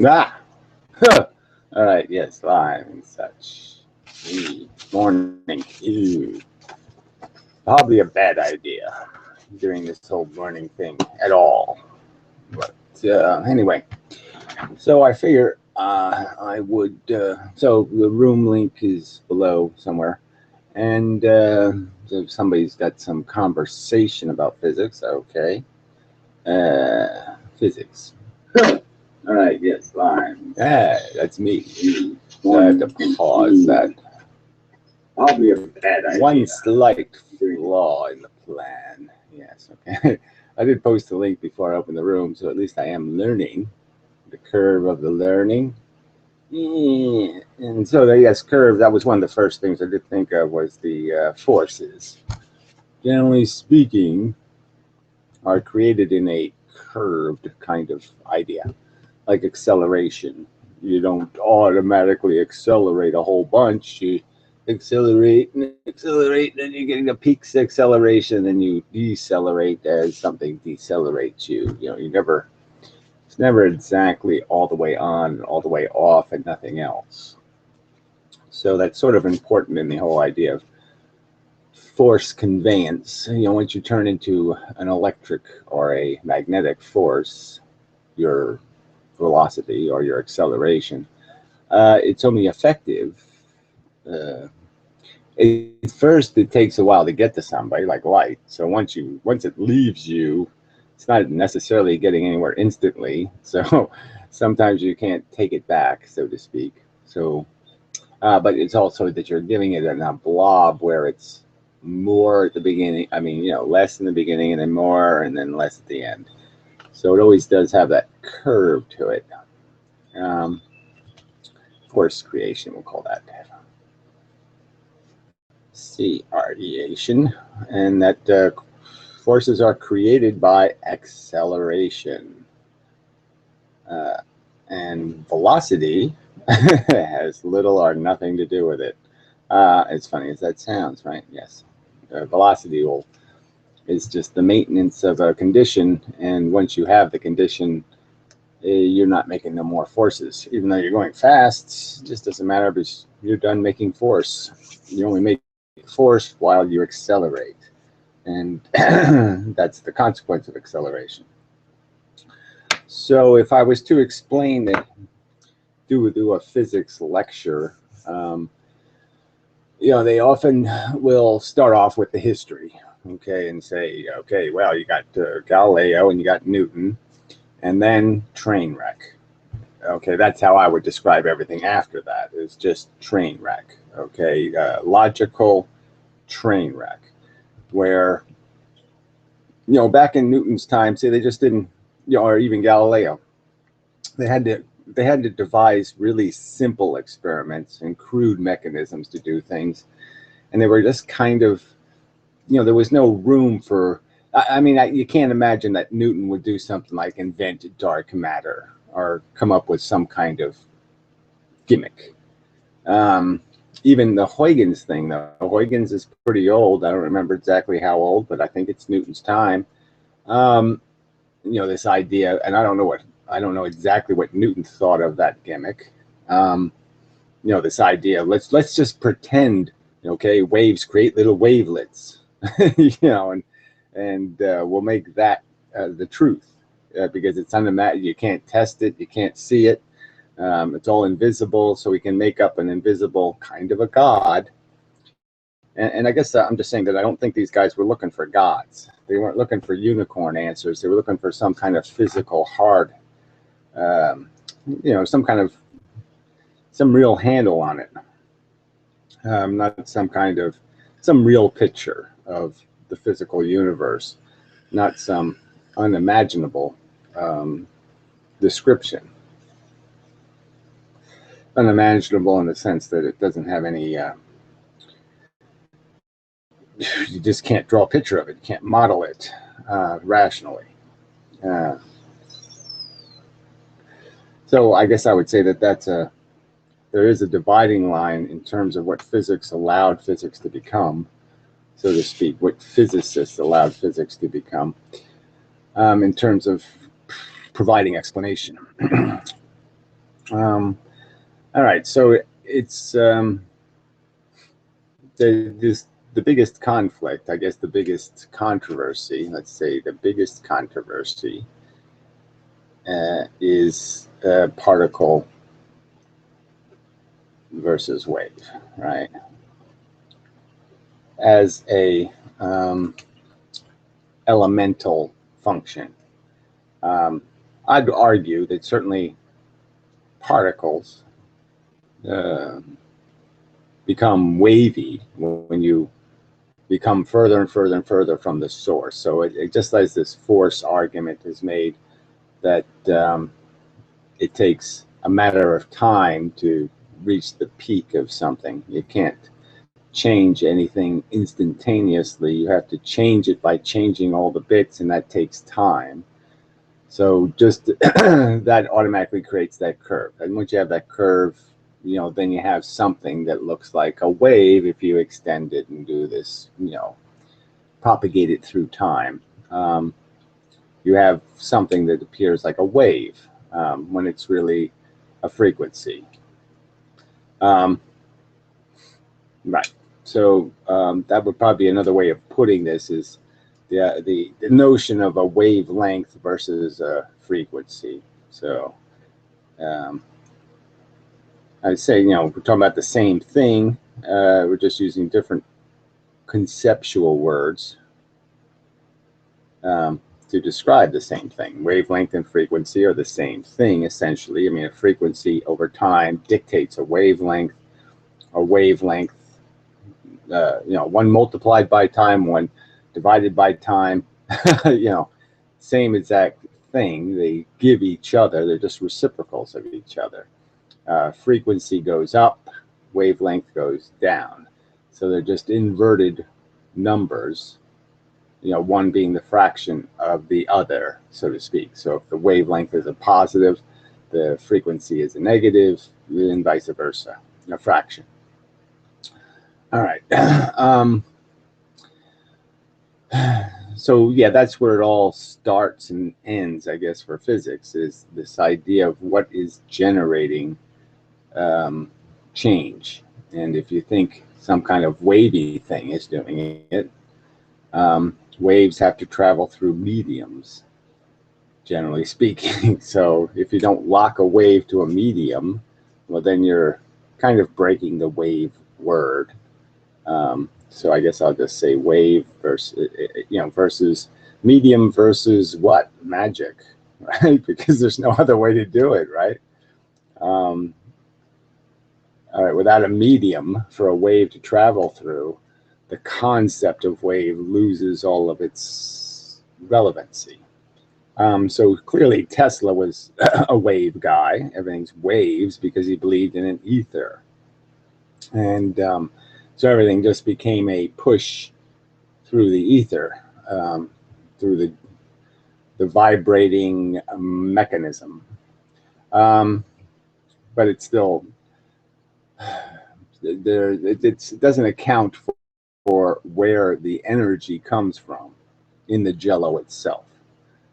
Ah! Huh. All right, yes, live and such. Morning. Ew. Probably a bad idea doing this whole morning thing at all. But anyway, so I figure I would. So the room link is below somewhere. And so if somebody's got some conversation about physics, okay. Physics. All right, yes, fine. Yeah, that's me. So I have to pause that. I'll be a bad idea. One slight flaw in the plan. Yes, okay. I did post the link before I opened the room, so at least I am learning the curve of the learning. Yeah. And so, yes, curve, that was one of the first things I did think of was the forces. Generally speaking, are created in a curved kind of idea, like acceleration. You don't automatically accelerate a whole bunch. You accelerate and accelerate, then you're getting a peak acceleration, then you decelerate as something decelerates you. You know, it's never exactly all the way on, all the way off, and nothing else. So that's sort of important in the whole idea of force conveyance. You know, once you turn into an electric or a magnetic force, your velocity or your acceleration, it's only effective. Uh, at first, it takes a while to get to somebody, like light. So once it leaves you, it's not necessarily getting anywhere instantly. So sometimes you can't take it back, so to speak. So, but it's also that you're giving it in a blob where it's more at the beginning. I mean, you know, less in the beginning and then more and then less at the end. So it always does have that curve to it. Um, Force creation, we'll call that C-radiation, and that forces are created by acceleration. And velocity has little or nothing to do with it. As funny as that sounds, right? Yes. Velocity is just the maintenance of a condition, and once you have the condition, you're not making no more forces. Even though you're going fast, it just doesn't matter because you're done making force. You only make force while you accelerate. And that's the consequence of acceleration. So if I was to explain that, do a physics lecture, you know, they often will start off with the history, okay, and say, okay, well, you got Galileo and you got Newton, and then train wreck. Okay, that's how I would describe everything after that. Is just train wreck. Okay, logical train wreck, where back in Newton's time, say they just didn't, or even Galileo, they had to devise really simple experiments and crude mechanisms to do things, and they were just kind of, there was no room for. I mean, you can't imagine that Newton would do something like invent dark matter or come up with some kind of gimmick. Even the Huygens thing, though, Huygens is pretty old. I don't remember exactly how old, but I think it's Newton's time. This idea, and I don't know exactly what Newton thought of that gimmick. This idea. Let's just pretend. Okay, waves create little wavelets. And we'll make that the truth because it's unimaginable. You can't test it. You can't see it. It's all invisible, so we can make up an invisible kind of a god. And I guess I'm just saying that I don't think these guys were looking for gods. They weren't looking for unicorn answers. They were looking for some kind of physical hard, some real handle on it. Not some real picture of the physical universe, not some unimaginable description. Unimaginable in the sense that it doesn't have any. You just can't draw a picture of it. You can't model it rationally. Uh, so I guess I would say that there is a dividing line in terms of what physics allowed physics to become, so to speak, what physicists allowed physics to become, in terms of providing explanation. All right, so it's the biggest conflict, I guess the biggest controversy, let's say the biggest controversy is particle versus wave, right? As a elemental function. I'd argue that certainly particles become wavy when you become further and further and further from the source. So it just as this force argument is made that it takes a matter of time to reach the peak of something. You can't change anything instantaneously. You have to change it by changing all the bits, and that takes time. So just that automatically creates that curve. And once you have that curve, you know, then you have something that looks like a wave if you extend it and do this, you know, propagate it through time. You have something that appears like a wave when it's really a frequency. Right. So that would probably be another way of putting this is the notion of a wavelength versus a frequency. So I'd say, you know, we're talking about the same thing. We're just using different conceptual words to describe the same thing. Wavelength and frequency are the same thing, essentially. I mean, a frequency over time dictates a wavelength. A wavelength, you know, one multiplied by time, one divided by time, you know, same exact thing. They give each other, they're just reciprocals of each other. Frequency goes up, wavelength goes down. So they're just inverted numbers, you know, one being the fraction of the other, so to speak. So if the wavelength is a positive, the frequency is a negative, and vice versa, a fraction. All right. So yeah, that's where it all starts and ends, I guess, for physics, is this idea of what is generating change. And if you think some kind of wavy thing is doing it, waves have to travel through mediums, generally speaking. So if you don't lock a wave to a medium, well, then you're kind of breaking the wave word. So I guess I'll just say wave versus, you know, versus medium versus what? Magic, right? Because there's no other way to do it, right? All right, without a medium for a wave to travel through, the concept of wave loses all of its relevancy. So clearly Tesla was a wave guy. Everything's waves because he believed in an ether. And so everything just became a push through the ether, through the vibrating mechanism. But it's still, it doesn't account for where the energy comes from in the jello itself.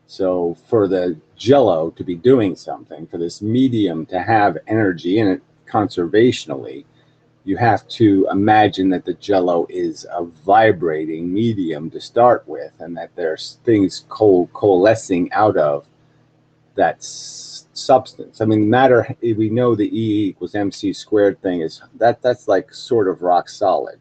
So for the jello to be doing something, for this medium to have energy in it conservationally, you have to imagine that the jello is a vibrating medium to start with, and that there's things coalescing out of that substance. I mean, matter, we know the E equals mc squared thing is that's like sort of rock solid.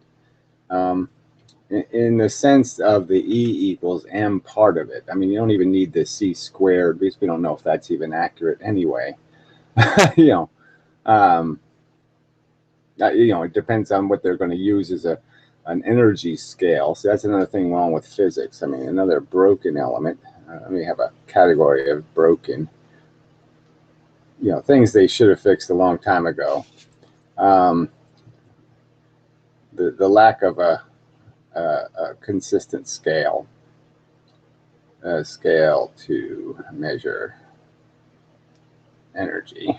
In the sense of the E equals m part of it. I mean, you don't even need the c squared, because we don't know if that's even accurate anyway. You know, it depends on what they're going to use as an energy scale. So that's another thing wrong with physics. I mean, another broken element. Let me have a category of broken. You know, things they should have fixed a long time ago. The lack of a consistent scale to measure energy.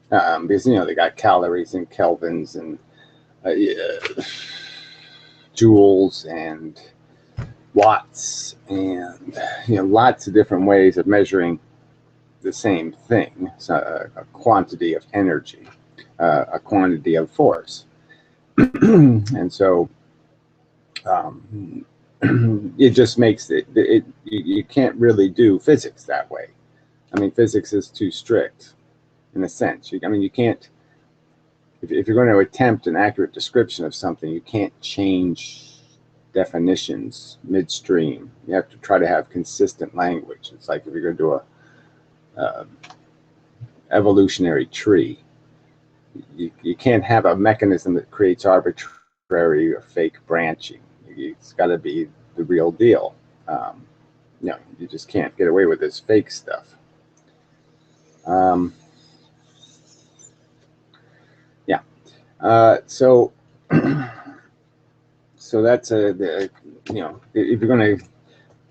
Because, you know, they got calories and kelvins and joules and watts and, you know, lots of different ways of measuring the same thing. So a quantity of energy, a quantity of force. And so it just makes you can't really do physics that way. I mean, physics is too strict in a sense. I mean, you can't, if you're going to attempt an accurate description of something, you can't change definitions midstream. You have to try to have consistent language. It's like if you're going to do a evolutionary tree, you can't have a mechanism that creates arbitrary or fake branching. It's got to be the real deal. You know, you just can't get away with this fake stuff. Yeah. So that's you know, if you're going to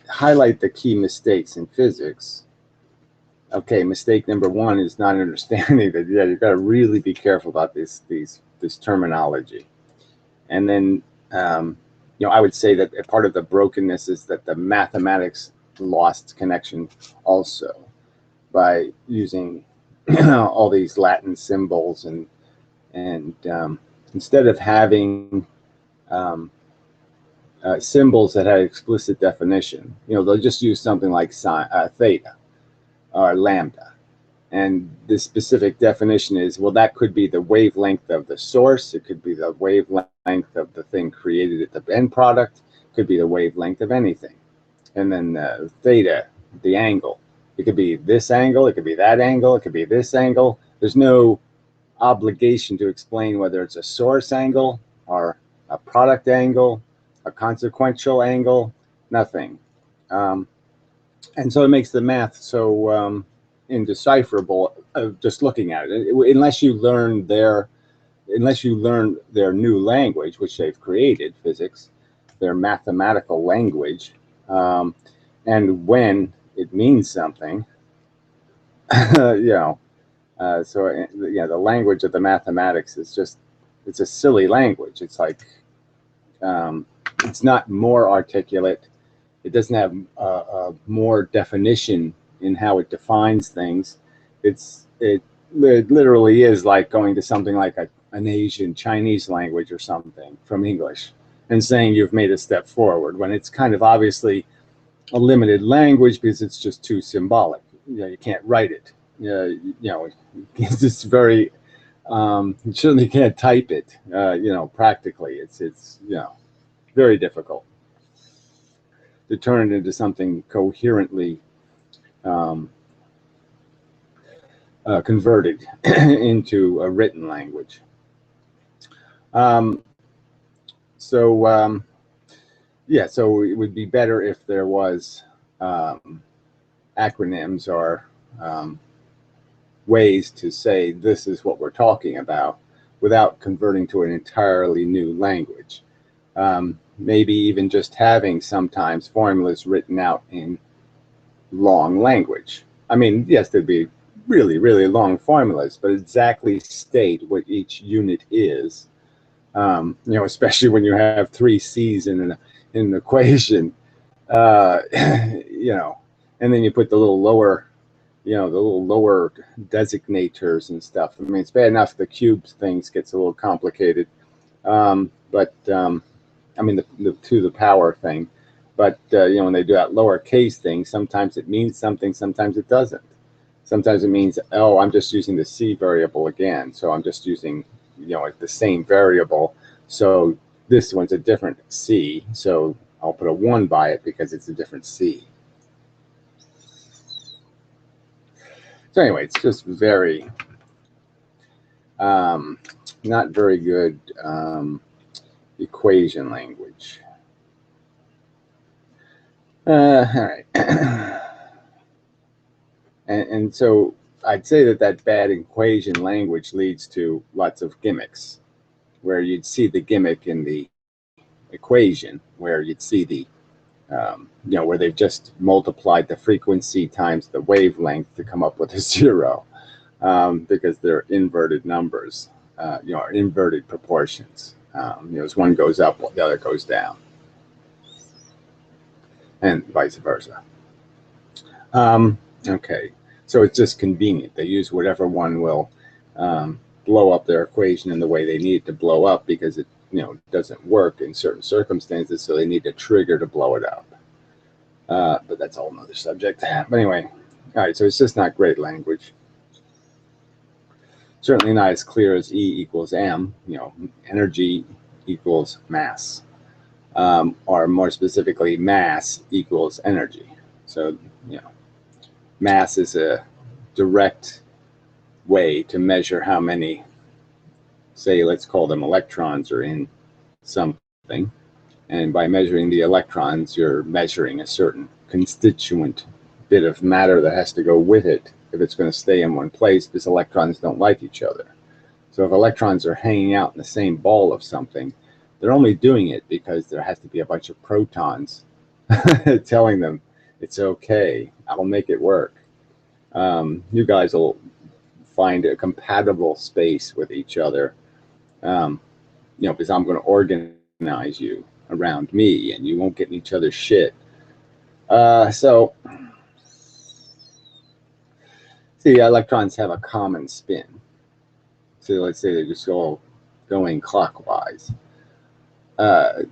highlight the key mistakes in physics, okay, mistake number one is not understanding that, yeah, you've got to really be careful about this terminology. And then, you know, I would say that a part of the brokenness is that the mathematics lost connection also by using all these Latin symbols and instead of having symbols that had explicit definition, you know, they'll just use something like theta or lambda. And the specific definition is, well, that could be the wavelength of the source. It could be the wavelength of the thing created at the end product. It could be the wavelength of anything. And then theta, the angle. It could be this angle. It could be that angle. It could be this angle. There's no obligation to explain whether it's a source angle or a product angle, a consequential angle, nothing. And so it makes the math so indecipherable just looking at it. Unless you learn their new language, which they've created, physics, their mathematical language, and when it means something, you know. So yeah, the language of the mathematics is just, it's a silly language. It's like, it's not more articulate. It doesn't have more definition in how it defines things. It literally is like going to something like an Asian Chinese language or something from English and saying you've made a step forward, when it's kind of obviously a limited language because it's just too symbolic. You know, you can't write it. You know, it's just very, you certainly can't type it, you know, practically. It's, you know, very difficult to turn it into something coherently converted into a written language. Yeah, so it would be better if there was acronyms or ways to say this is what we're talking about without converting to an entirely new language. Maybe even just having sometimes formulas written out in long language. I mean, yes, there'd be really, really long formulas, but exactly state what each unit is. You know, especially when you have 3 C's in an equation, you know, and then you put the little lower, you know, the little lower designators and stuff. I mean, it's bad enough the cubes things gets a little complicated, but I mean, the to the power thing. But you know, when they do that lowercase thing, sometimes it means something, sometimes it doesn't. Sometimes it means, oh, I'm just using the C variable again, so I'm just using, you know, the same variable. So this one's a different C, so I'll put a 1 by it because it's a different C. So anyway, it's just very, not very good equation language. All right. And so I'd say that bad equation language leads to lots of gimmicks, where you'd see the gimmick in the equation, where you'd see the, you know, where they've just multiplied the frequency times the wavelength to come up with a 0, because they're inverted numbers, you know, or inverted proportions. You know, as one goes up, the other goes down, and vice versa. Okay, So it's just convenient. They use whatever one will blow up their equation in the way they need it to blow up, because it doesn't work in certain circumstances, so they need a trigger to blow it up. But that's all another subject. But anyway, all right, so it's just not great language. Certainly not as clear as E equals M, energy equals mass, or more specifically, mass equals energy. So, mass is a direct way to measure how many, say, let's call them electrons, are in something. And by measuring the electrons, you're measuring a certain constituent bit of matter that has to go with it if it's going to stay in one place, because electrons don't like each other. So if electrons are hanging out in the same ball of something, they're only doing it because there has to be a bunch of protons telling them it's okay, I'll make it work. You guys will find a compatible space with each other, because I'm going to organize you around me, and you won't get in each other's shit. So, see, electrons have a common spin. So let's say they're just all going clockwise.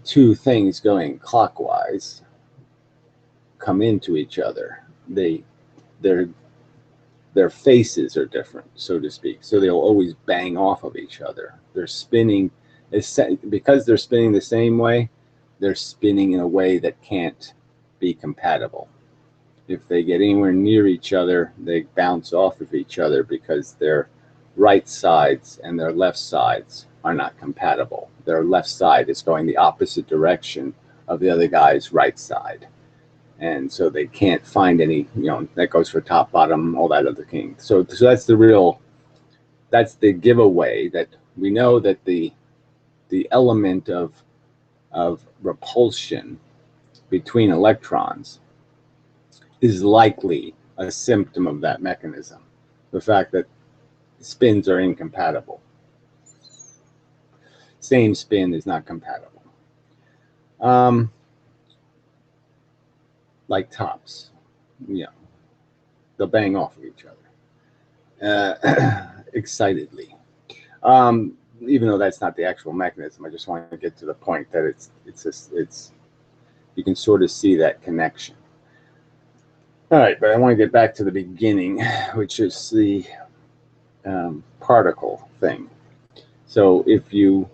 Two things going clockwise come into each other. Their faces are different, so to speak. So they'll always bang off of each other. They're spinning, because they're spinning the same way, they're spinning in a way that can't be compatible. If they get anywhere near each other, they bounce off of each other because their right sides and their left sides are not compatible. Their left side is going the opposite direction of the other guy's right side. And so they can't find any, that goes for top, bottom, all that other thing. So that's that's the giveaway, that we know that the element of repulsion between electrons is likely a symptom of that mechanism. The fact that spins are incompatible. Same spin is not compatible. Like tops, they'll bang off of each other excitedly. Even though that's not the actual mechanism, I just want to get to the point that it's you can sort of see that connection. All right, but I want to get back to the beginning, which is the particle thing. So if you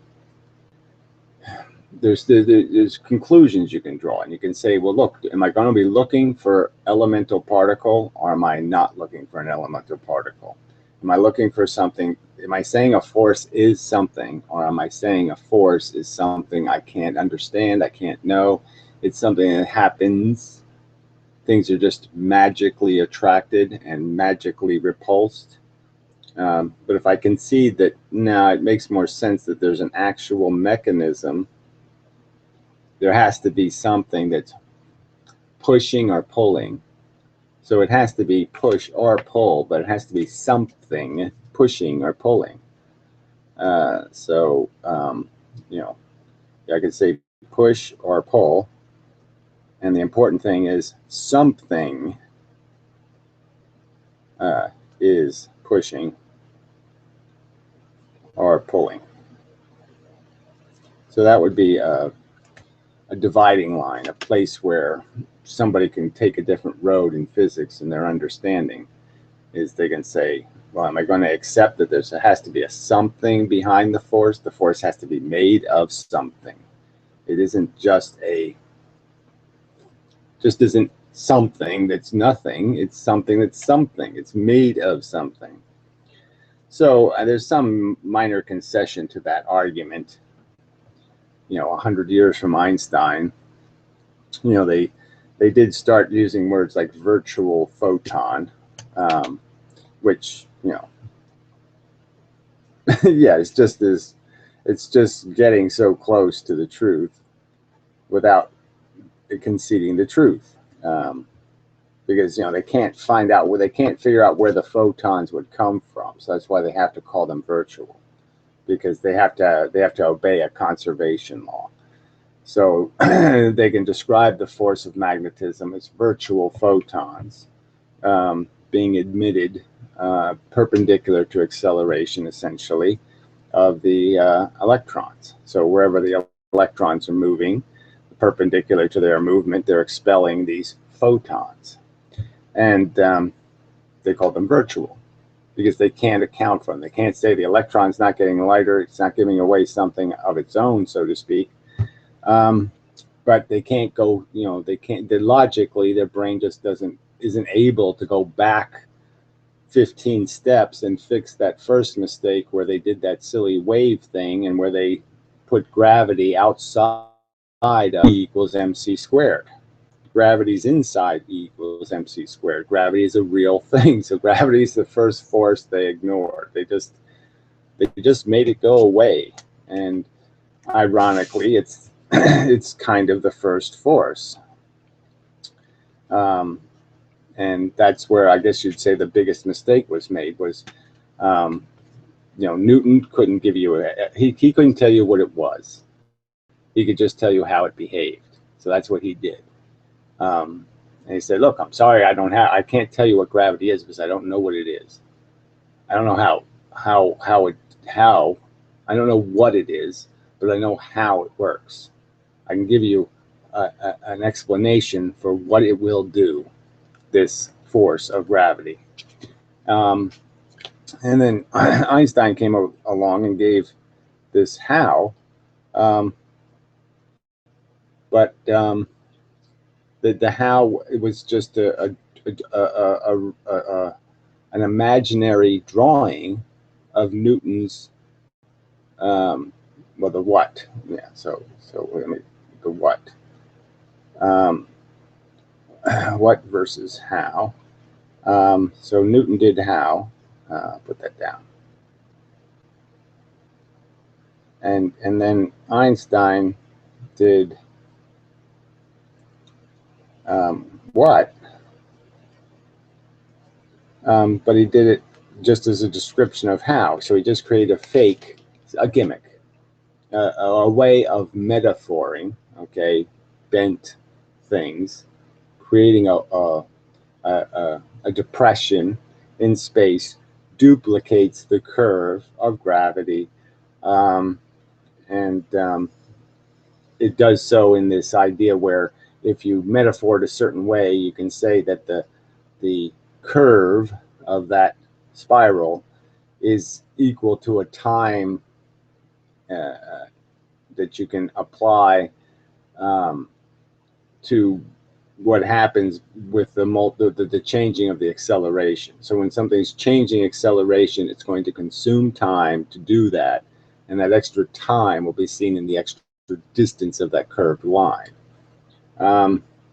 there's conclusions you can draw, and you can say, well, look, am I going to be looking for elemental particle, or am I not looking for an elemental particle? Am I looking for something? Am I saying a force is something, or am I saying a force is something I can't understand, I can't know? It's something that happens. Things are just magically attracted and magically repulsed. But if I concede that, no, it makes more sense that there's an actual mechanism, there has to be something that's pushing or pulling. So it has to be push or pull, but it has to be something pushing or pulling. I could say push or pull. And the important thing is something is pushing or pulling. So that would be a dividing line, a place where somebody can take a different road in physics in their understanding. Is they can say, well, am I going to accept that there has to be a something behind the force? The force has to be made of something. It isn't just isn't something that's nothing. It's something that's something. It's made of something. So there's some minor concession to that argument. 100 years from Einstein, they did start using words like virtual photon, which, yeah, it's just getting so close to the truth without conceding the truth, because they can't figure out where the photons would come from. So that's why they have to call them virtual, because they have to obey a conservation law. So they can describe the force of magnetism as virtual photons. being admitted perpendicular to acceleration, essentially, of the electrons. So wherever the electrons are moving, perpendicular to their movement, they're expelling these photons. And they call them virtual because they can't account for them. They can't say the electron's not getting lighter, it's not giving away something of its own, so to speak. But they can't go, you know, they can't, logically, their brain just isn't able to go back 15 steps and fix that first mistake where they did that silly wave thing and where they put gravity outside of E equals mc squared. Gravity's inside E equals mc squared. Gravity is a real thing. So gravity is the first force they ignored. They just made it go away. And ironically, it's it's kind of the first force. And that's where I guess you'd say the biggest mistake was made was, you know, Newton couldn't give you he couldn't tell you what it was. He could just tell you how it behaved. So that's what he did. And he said, look, I'm sorry, I can't tell you what gravity is because I don't know what it is. I don't know I don't know what it is, but I know how it works. I can give you an explanation for what it will do, this force of gravity. And then Einstein came along and gave this how, but the how, it was just an imaginary drawing of Newton's, well, the what, yeah. So let me, the what, what versus how. So Newton did how. Put that down. And then Einstein did what? But he did it just as a description of how. So he just created a gimmick, a way of metaphoring, okay, bent things, creating a depression in space, duplicates the curve of gravity, and it does so in this idea where if you metaphor it a certain way, you can say that the curve of that spiral is equal to a time that you can apply to what happens with the changing of the acceleration. So when something's changing acceleration, it's going to consume time to do that, and that extra time will be seen in the extra distance of that curved line.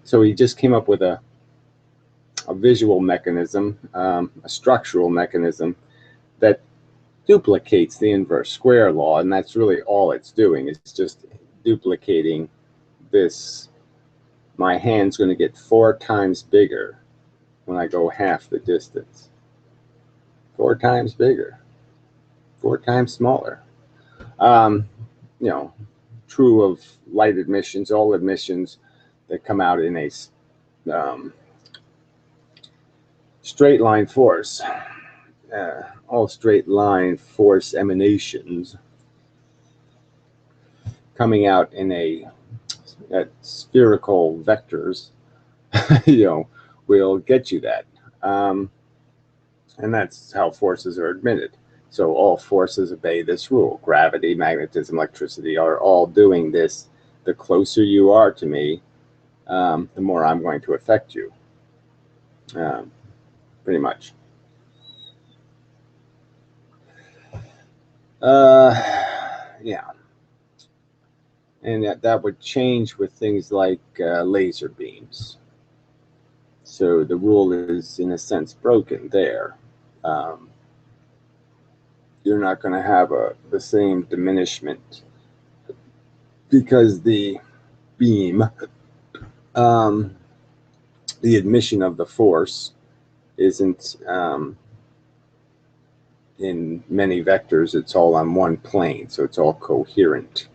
So he just came up with a visual mechanism, a structural mechanism that duplicates the inverse square law, and that's really all it's doing. It's just duplicating this. My hand's going to get 4 times bigger when I go half the distance. 4 times bigger, 4 times smaller. You know, true of light emissions, all emissions that come out in a straight line force. All straight line force emanations coming out in at spherical vectors, you know, will get you that. And that's how forces are admitted. So all forces obey this rule. Gravity, magnetism, electricity are all doing this. The closer you are to me, the more I'm going to affect you. Pretty much. Yeah. And that would change with things like laser beams. So the rule is, in a sense, broken there. You're not going to have the same diminishment because the beam, the admission of the force isn't in many vectors. It's all on one plane, so it's all coherent.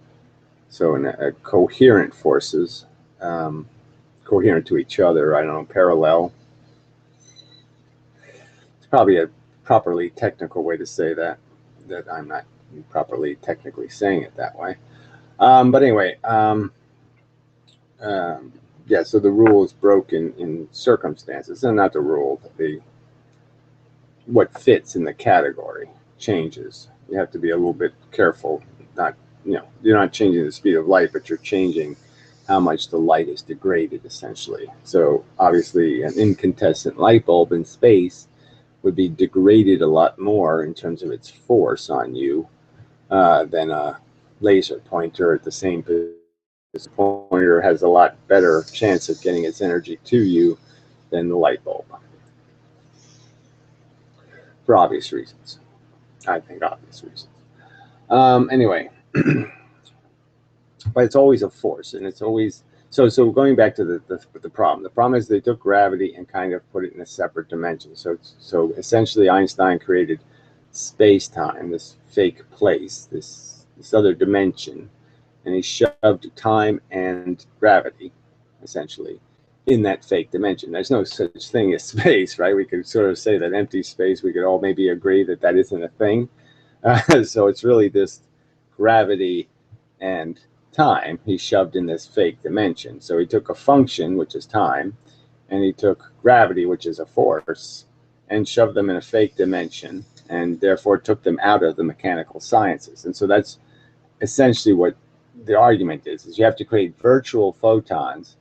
So in coherent forces, coherent to each other, I don't know, parallel, probably a properly technical way to say that I'm not properly technically saying it that way. But anyway, yeah, so the rule is broken in circumstances, and not the rule, what fits in the category changes. You have to be a little bit careful. Not, you're not changing the speed of light, but you're changing how much the light is degraded, essentially. So obviously, an incandescent light bulb in space would be degraded a lot more in terms of its force on you than a laser pointer at the same position. The pointer has a lot better chance of getting its energy to you than the light bulb, for obvious reasons. I think obvious reasons. Anyway, but it's always a force, and it's always so going back to the problem. The problem is they took gravity and kind of put it in a separate dimension. So essentially Einstein created space-time, this fake place, this other dimension, and he shoved time and gravity essentially in that fake dimension. There's no such thing as space, right? We could sort of say that empty space, we could all maybe agree that that isn't a thing. So it's really just gravity and time he shoved in this fake dimension. So he took a function, which is time, and he took gravity, which is a force, and shoved them in a fake dimension, and therefore took them out of the mechanical sciences. And so that's essentially what the argument is you have to create virtual photons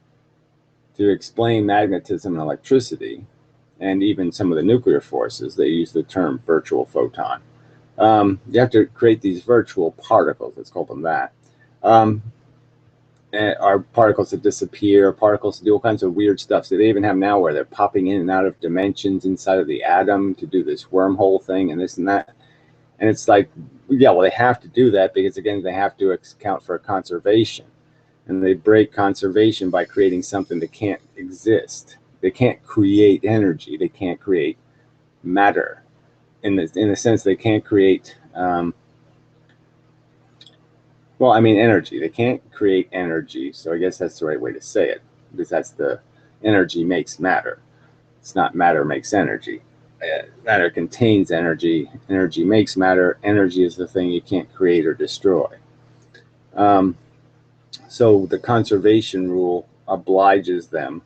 to explain magnetism and electricity, and even some of the nuclear forces. They use the term virtual photon. You have to create these virtual particles, let's call them that. Are particles that disappear, particles that do all kinds of weird stuff. So they even have now where they're popping in and out of dimensions inside of the atom to do this wormhole thing and this and that. And it's like, yeah, well, they have to do that because, again, they have to account for conservation. And they break conservation by creating something that can't exist. They can't create energy. They can't create matter. In the sense they can't create, well, I mean, energy. They can't create energy. So I guess that's the right way to say it, because that's the energy makes matter. It's not matter makes energy. Matter contains energy. Energy makes matter. Energy is the thing you can't create or destroy. So the conservation rule obliges them,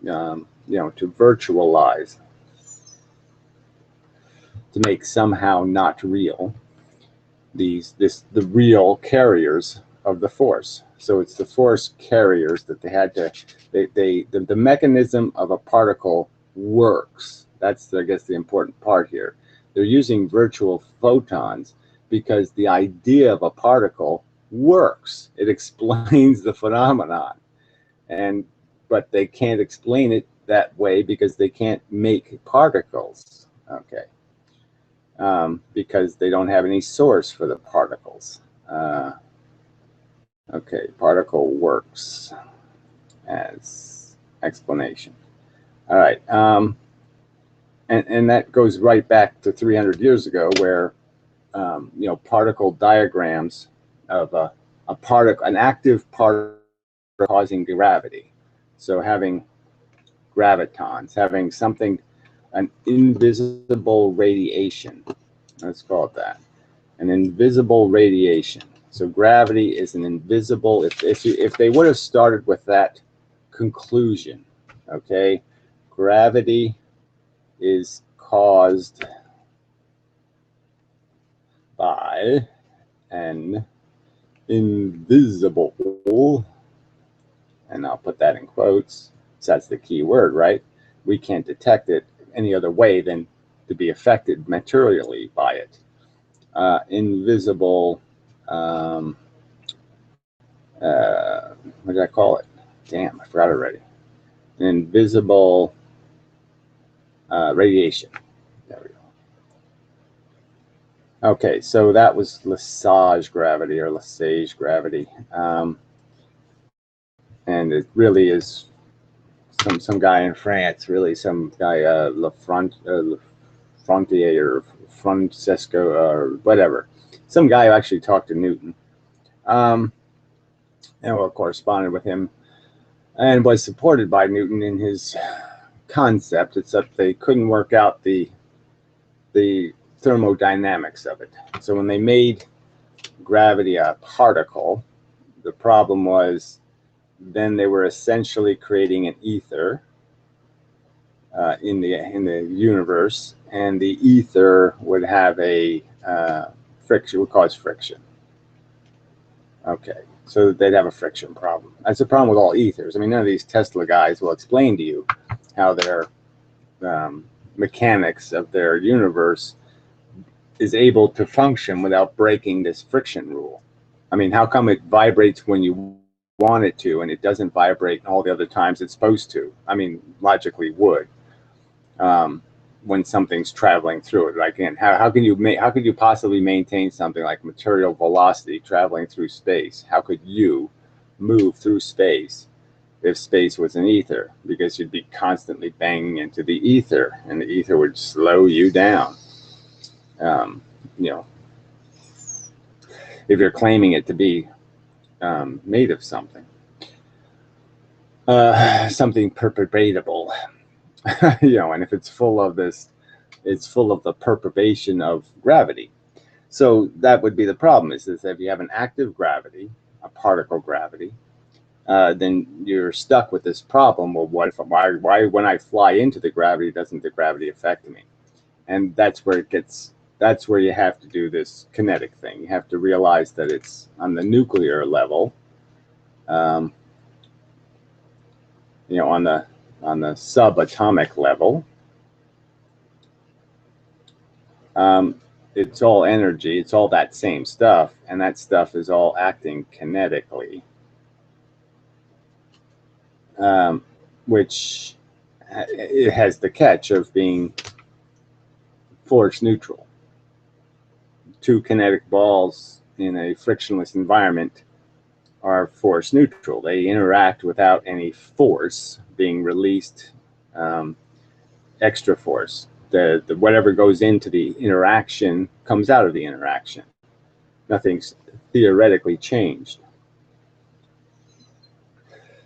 to virtualize, to make somehow not real the real carriers of the force. So it's the force carriers that they had to. The mechanism of a particle works. That's, I guess, the important part here. They're using virtual photons because the idea of a particle works. It explains the phenomenon, but they can't explain it that way because they can't make particles. Okay. Because they don't have any source for the particles. Okay, particle works as explanation. All right. And that goes right back to 300 years ago, where particle diagrams of an active particle causing gravity. So having gravitons, having something, an invisible radiation. Let's call it that. An invisible radiation. So gravity is an invisible. If they would have started with that conclusion, okay, gravity is caused by an invisible, and I'll put that in quotes, so that's the key word, right? We can't detect it any other way than to be affected materially by it. Invisible, what did I call it? Damn, I forgot already. Invisible radiation. There we go. Okay, so that was Lesage gravity, or Lesage gravity. And it really is some guy in France, really some guy, Lafrontier or Francesco or whatever. Some guy who actually talked to Newton. And corresponded with him and was supported by Newton in his concept, except they couldn't work out the the thermodynamics of it. So when they made gravity a particle, the problem was then they were essentially creating an ether in the universe, and the ether would have a friction, would cause friction. Okay, so they'd have a friction problem. That's the problem with all ethers. I mean, none of these Tesla guys will explain to you how their mechanics of their universe is able to function without breaking this friction rule. I mean, how come it vibrates when you want it to, and it doesn't vibrate all the other times it's supposed to? I mean, logically would. When something's traveling through it. Like, again, how could you possibly maintain something like material velocity traveling through space? How could you move through space if space was an ether? Because you'd be constantly banging into the ether, and the ether would slow you down. You know, if you're claiming it to be made of something, something perturbatable. You know, and if it's full of this, it's full of the perturbation of gravity. So that would be the problem, is that if you have an active gravity, a particle gravity, then you're stuck with this problem. Well, why when I fly into the gravity, doesn't the gravity affect me? And that's where you have to do this kinetic thing. You have to realize that it's on the nuclear level, you know, on the subatomic level. It's all energy, it's all that same stuff, and that stuff is all acting kinetically, which it has the catch of being force neutral. Two kinetic balls in a frictionless environment are force neutral. They interact without any force being released, extra force. The whatever goes into the interaction comes out of the interaction. Nothing's theoretically changed.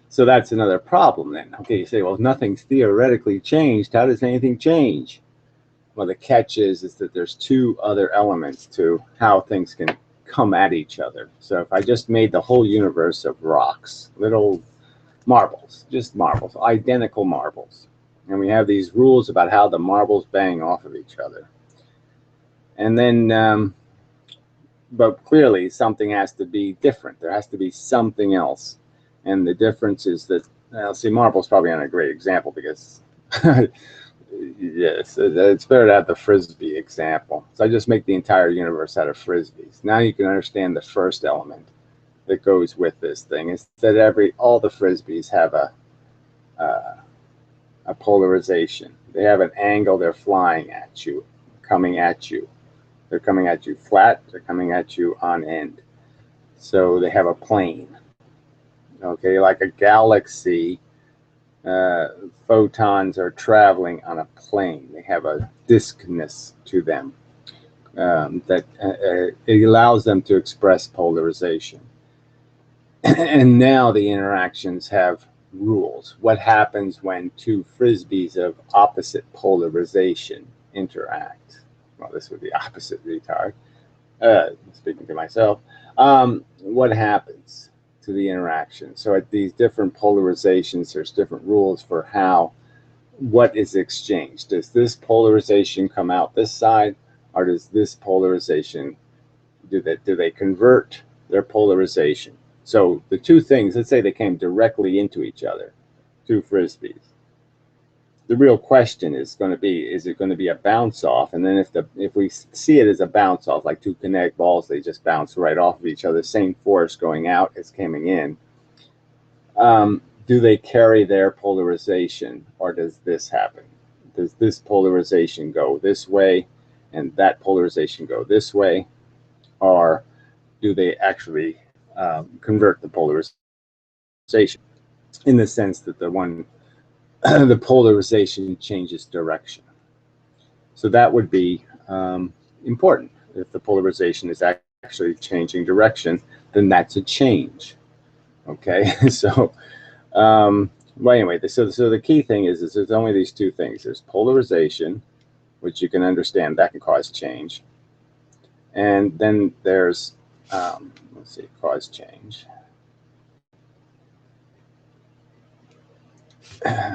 So that's another problem then. Okay, you say, well, if nothing's theoretically changed, how does anything change? Well, the catch is that there's two other elements to how things can come at each other. So if I just made the whole universe of rocks, little marbles, just marbles, identical marbles, and we have these rules about how the marbles bang off of each other. And then, but clearly something has to be different. There has to be something else. And the difference is that, well, see, marbles probably not a great example because, yes, it's better to have the Frisbee example. So I just make the entire universe out of Frisbees. Now you can understand the first element that goes with this thing is that all the Frisbees have a polarization. They have an angle they're flying at you, coming at you. They're coming at you flat, they're coming at you on end. So they have a plane. Okay, like a galaxy, photons are traveling on a plane. They have a diskness to them that it allows them to express polarization. And now the interactions have rules. What happens when two Frisbees of opposite polarization interact? Well, this would be opposite retard. Speaking to myself. What happens to the interaction? So at these different polarizations, there's different rules for what is exchanged. Does this polarization come out this side, or does this polarization, do they convert their polarization? So the two things, let's say they came directly into each other, two Frisbees. The real question is going to be, is it going to be a bounce off? And then if we see it as a bounce off, like two kinetic balls, they just bounce right off of each other, same force going out as coming in. Do they carry their polarization, or does this happen? Does this polarization go this way and that polarization go this way? Or do they actually convert the polarization in the sense that the polarization changes direction? So that would be important. If the polarization is actually changing direction, then that's a change. Okay, so well, anyway, so the key thing is there's only these two things. There's polarization which you can understand that can cause change. And then there's, let's see, cause change.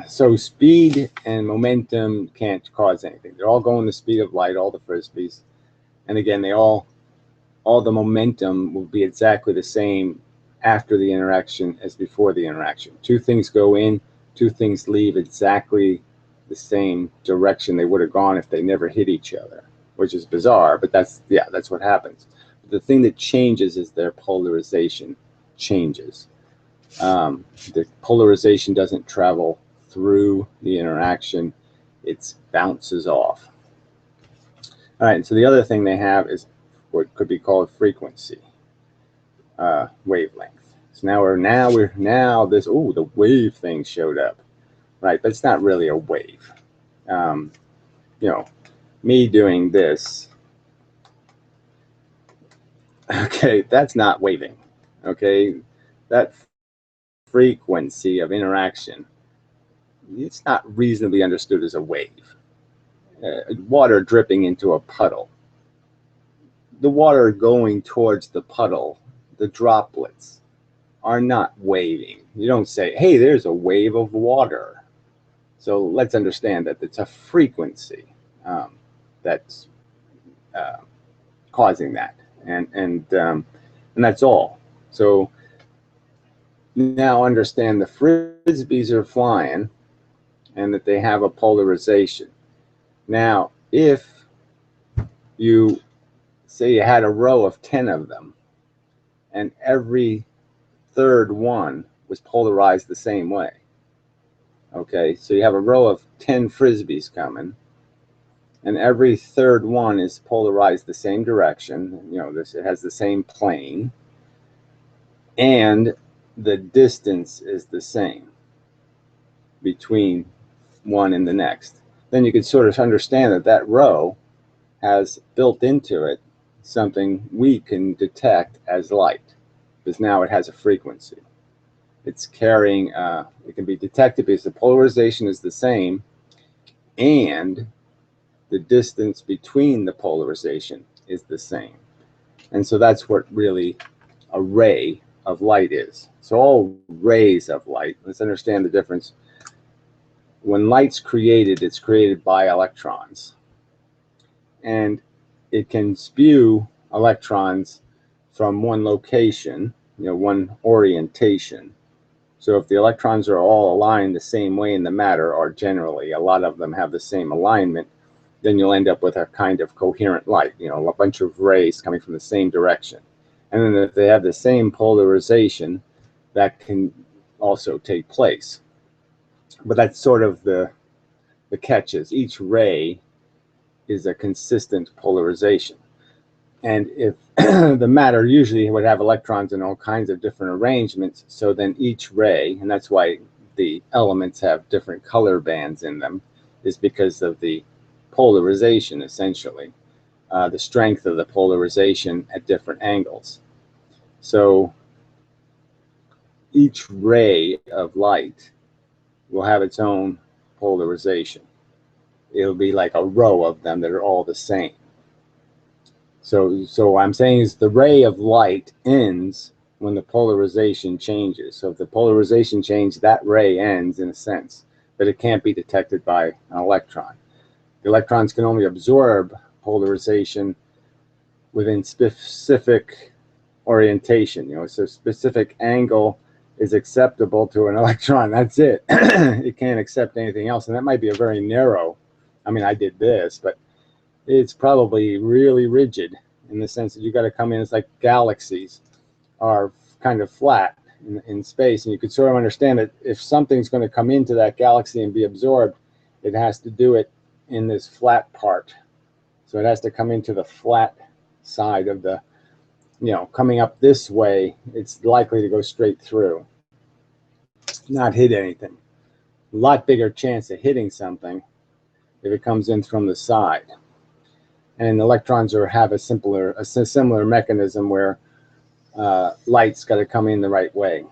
So speed and momentum can't cause anything. They're all going the speed of light, all the frisbees. And again, all the momentum will be exactly the same after the interaction as before the interaction. Two things go in, two things leave exactly the same direction they would have gone if they never hit each other, which is bizarre, but that's what happens. But the thing that changes is their polarization changes. The polarization doesn't travel through the interaction, it bounces off. All right, so the other thing they have is what could be called frequency, wavelength. So now this, the wave thing showed up, right? But it's not really a wave. You know, me doing this, okay, that's not waving. Okay, that frequency of interaction, it's not reasonably understood as a wave. Water dripping into a puddle. The water going towards the puddle, the droplets, are not waving. You don't say, hey, there's a wave of water. So let's understand that it's a frequency that's causing that, and that's all. So now understand the frisbees are flying, and that they have a polarization. Now, if you say you had a row of 10 of them, and every third one was polarized the same way. Okay, so you have a row of 10 frisbees coming, and every third one is polarized the same direction. You know, it has the same plane, and the distance is the same between one and the next. Then you can sort of understand that that row has built into it something we can detect as light, because now it has a frequency. It's carrying, it can be detected because the polarization is the same, and the distance between the polarization is the same. And so that's what really a ray of light is. So all rays of light, let's understand the difference. When light's created, it's created by electrons. And it can spew electrons from one location, one orientation. So if the electrons are all aligned the same way in the matter, or generally a lot of them have the same alignment, then you'll end up with a kind of coherent light, a bunch of rays coming from the same direction. And then if they have the same polarization, that can also take place. But that's sort of the catch is each ray is a consistent polarization. And if the matter usually would have electrons in all kinds of different arrangements, so then each ray, and that's why the elements have different color bands in them, is because of the polarization, essentially, the strength of the polarization at different angles. So each ray of light will have its own polarization. It'll be like a row of them that are all the same. So what I'm saying is the ray of light ends when the polarization changes. So if the polarization changes, that ray ends in a sense, but it can't be detected by an electron. The electrons can only absorb polarization within specific orientation. So specific angle is acceptable to an electron. That's it. It can't accept anything else, and that might be a very narrow. I mean, I did this, but it's probably really rigid in the sense that you got to come in. It's like galaxies are kind of flat in space, and you could sort of understand that if something's going to come into that galaxy and be absorbed, it has to do it in this flat part. So it has to come into the flat side of the, coming up this way, it's likely to go straight through, not hit anything. A lot bigger chance of hitting something if it comes in from the side. And electrons have a similar mechanism where light's got to come in the right way.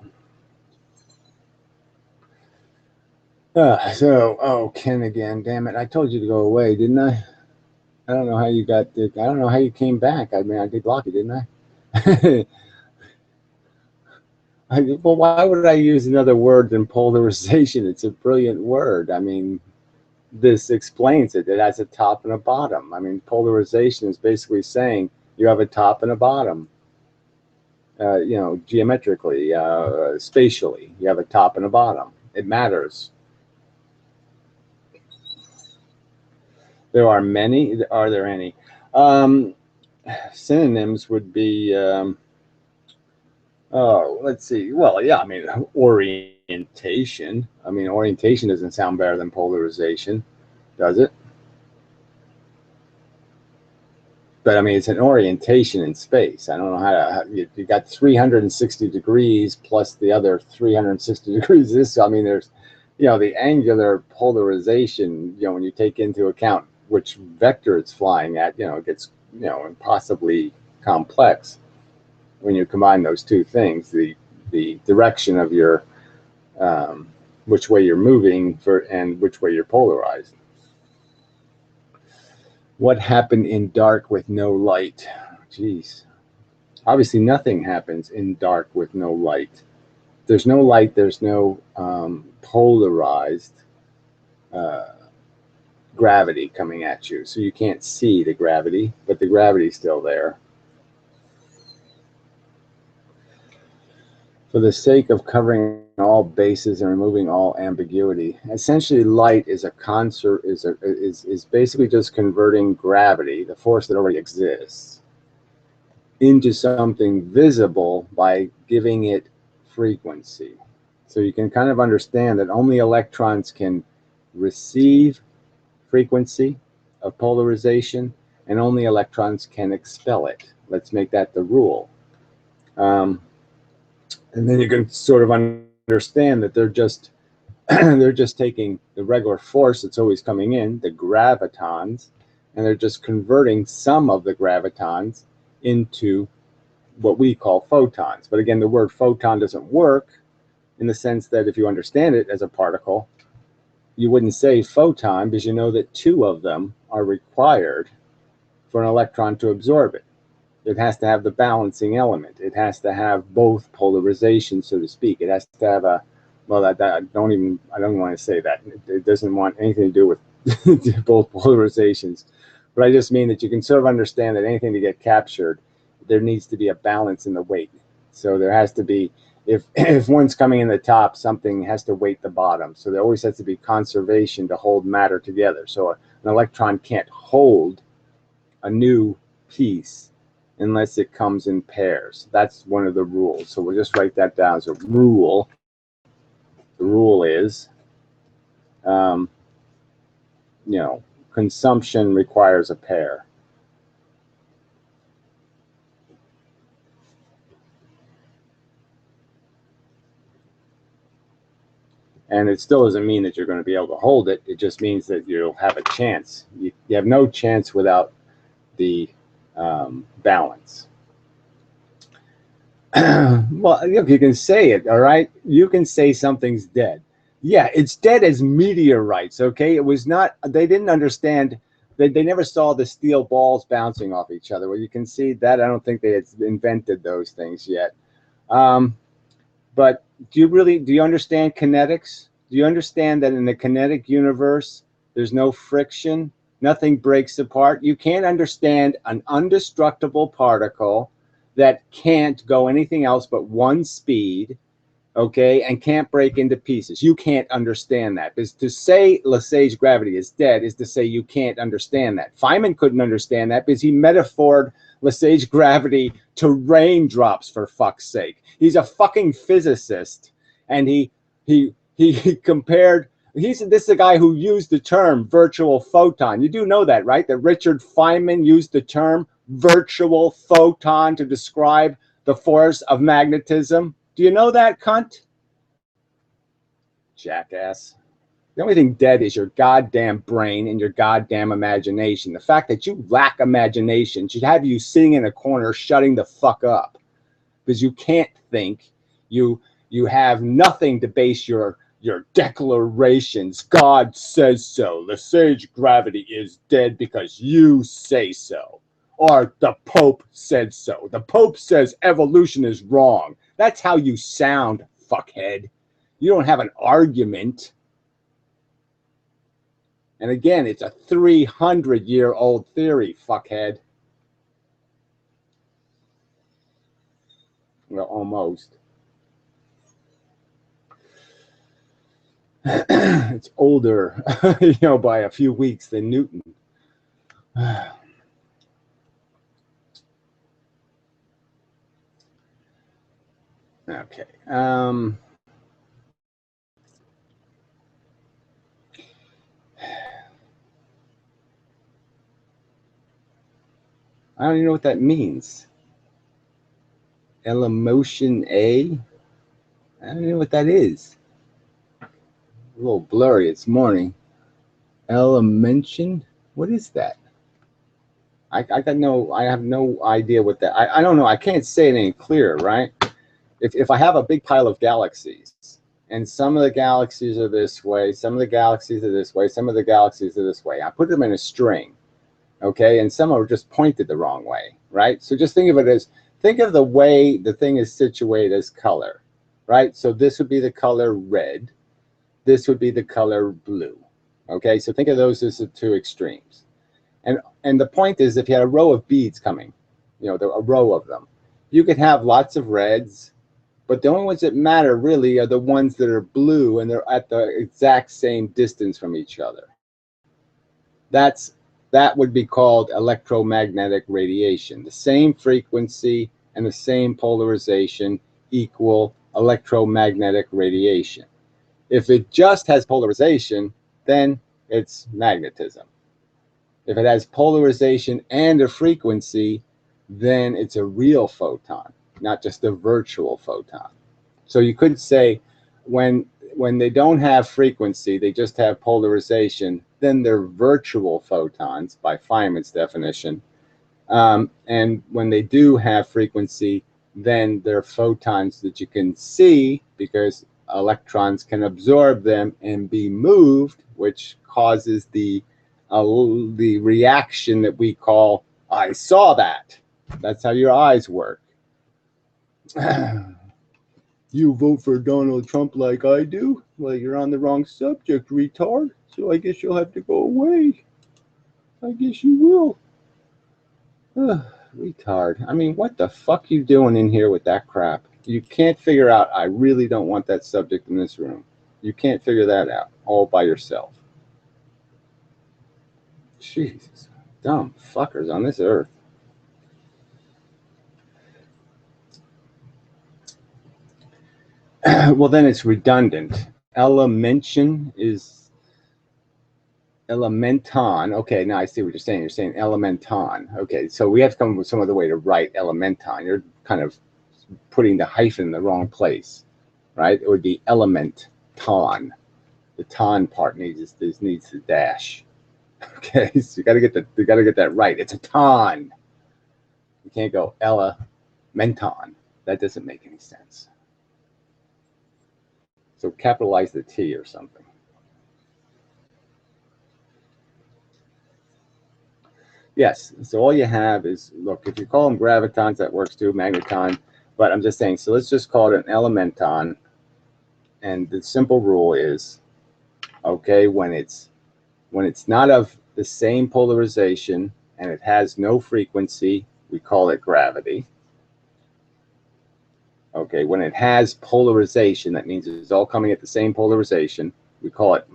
Ken again, damn it. I told you to go away, didn't I? I don't know how you got. I don't know how you came back. I mean, I did block you, didn't I? Well, why would I use another word than polarization? It's a brilliant word. I mean, this explains it. It has a top and a bottom. I mean, polarization is basically saying you have a top and a bottom. You know, geometrically, spatially, you have a top and a bottom. It matters. There are many. Are there any? Synonyms would be. Oh, let's see. Well, yeah. I mean, orientation. I mean, orientation doesn't sound better than polarization, does it? But I mean, it's an orientation in space. I don't know how you got 360 degrees plus the other 360 degrees. This, I mean, there's, you know, the angular polarization, you know, when you take into account which vector it's flying at, you know, it gets, you know, impossibly complex when you combine those two things, the direction of your, which way you're moving and which way you're polarized. What happened in dark with no light? Jeez. Obviously, nothing happens in dark with no light. There's no light. There's no polarized gravity coming at you. So you can't see the gravity, but the gravity's still there. For the sake of covering all bases and removing all ambiguity, essentially light is a concert is basically just converting gravity, the force that already exists, into something visible by giving it frequency. So you can kind of understand that only electrons can receive frequency of polarization, and only electrons can expel it. Let's make that the rule. And then you can sort of understand that they're just they're just taking the regular force that's always coming in, the gravitons, and they're just converting some of the gravitons into what we call photons. But again, the word photon doesn't work in the sense that if you understand it as a particle, you wouldn't say photon because you know that two of them are required for an electron to absorb it. It has to have the balancing element. It has to have both polarizations, so to speak. It has to have a, well, I don't even want to say that. It doesn't want anything to do with both polarizations. But I just mean that you can sort of understand that anything to get captured, there needs to be a balance in the weight. So there has to be, if one's coming in the top, something has to weight the bottom. So there always has to be conservation to hold matter together. So an electron can't hold a new piece unless it comes in pairs. That's one of the rules. So we'll just write that down as a rule. The rule is, you know, consumption requires a pair. And it still doesn't mean that you're going to be able to hold it. It just means that you'll have a chance. You have no chance without the balance. Well, you can say it, all right? You can say something's dead. Yeah, it's dead as meteorites, okay? It was not, they didn't understand, they never saw the steel balls bouncing off each other. Well, you can see that. I don't think they had invented those things yet. But do you understand kinetics? Do you understand that in the kinetic universe, there's no friction? Nothing breaks apart. You can't understand an indestructible particle that can't go anything else but one speed, okay, and can't break into pieces. You can't understand that. Because to say Lesage gravity is dead is to say you can't understand that. Feynman couldn't understand that because he metaphored Lesage gravity to raindrops, for fuck's sake. He's a fucking physicist, and he compared. This is the guy who used the term virtual photon. You do know that, right? That Richard Feynman used the term virtual photon to describe the force of magnetism. Do you know that, cunt? Jackass. The only thing dead is your goddamn brain and your goddamn imagination. The fact that you lack imagination should have you sitting in a corner shutting the fuck up. Because you can't think. You have nothing to base your your declarations. God says so. Lesage gravity is dead because you say so. Or the Pope said so. The Pope says evolution is wrong. That's how you sound, fuckhead. You don't have an argument. And again, it's a 300-year-old theory, fuckhead. Well, almost. It's older, by a few weeks than Newton. Okay. I don't even know what that means. Elemotion A? I don't know what that is. A little blurry. It's morning. Elemention? What is that? I have no idea what that, I don't know. I can't say it any clearer, right? If I have a big pile of galaxies, and some of the galaxies are this way, some of the galaxies are this way, some of the galaxies are this way, I put them in a string, okay? And some are just pointed the wrong way, right? So just think of it as, think of the way the thing is situated as color, right? So this would be the color red. This would be the color blue, okay? So think of those as the two extremes. And the point is, if you had a row of beads coming, a row of them, you could have lots of reds, but the only ones that matter really are the ones that are blue and they're at the exact same distance from each other. That would be called electromagnetic radiation. The same frequency and the same polarization equal electromagnetic radiation. If it just has polarization, then it's magnetism. If it has polarization and a frequency, then it's a real photon, not just a virtual photon. So you could say when they don't have frequency, they just have polarization, then they're virtual photons by Feynman's definition. And when they do have frequency, then they're photons that you can see because electrons can absorb them and be moved, which causes the reaction that we call, I saw that. That's how your eyes work. You vote for Donald Trump like I do? Well, you're on the wrong subject, retard. So I guess you'll have to go away. I guess you will. Retard. I mean, what the fuck you doing in here with that crap? You can't figure out, I really don't want that subject in this room. You can't figure that out all by yourself. Jesus. Dumb fuckers on this earth. Well, then it's redundant. Elemention is elementon. Okay, now I see what you're saying. You're saying elementon. Okay, so we have to come up with some other way to write elementon. You're kind of putting the hyphen in the wrong place, right? It would be elementon. The ton part needs the dash. Okay, so you got to get that right. It's a ton. You can't go elementon. That doesn't make any sense. So capitalize the T or something. Yes, so all you have is, look, if you call them gravitons, that works too, magneton, but I'm just saying, so let's just call it an elementon, and the simple rule is, okay, when it's not of the same polarization and it has no frequency, we call it gravity. Okay, when it has polarization, that means it's all coming at the same polarization, we call it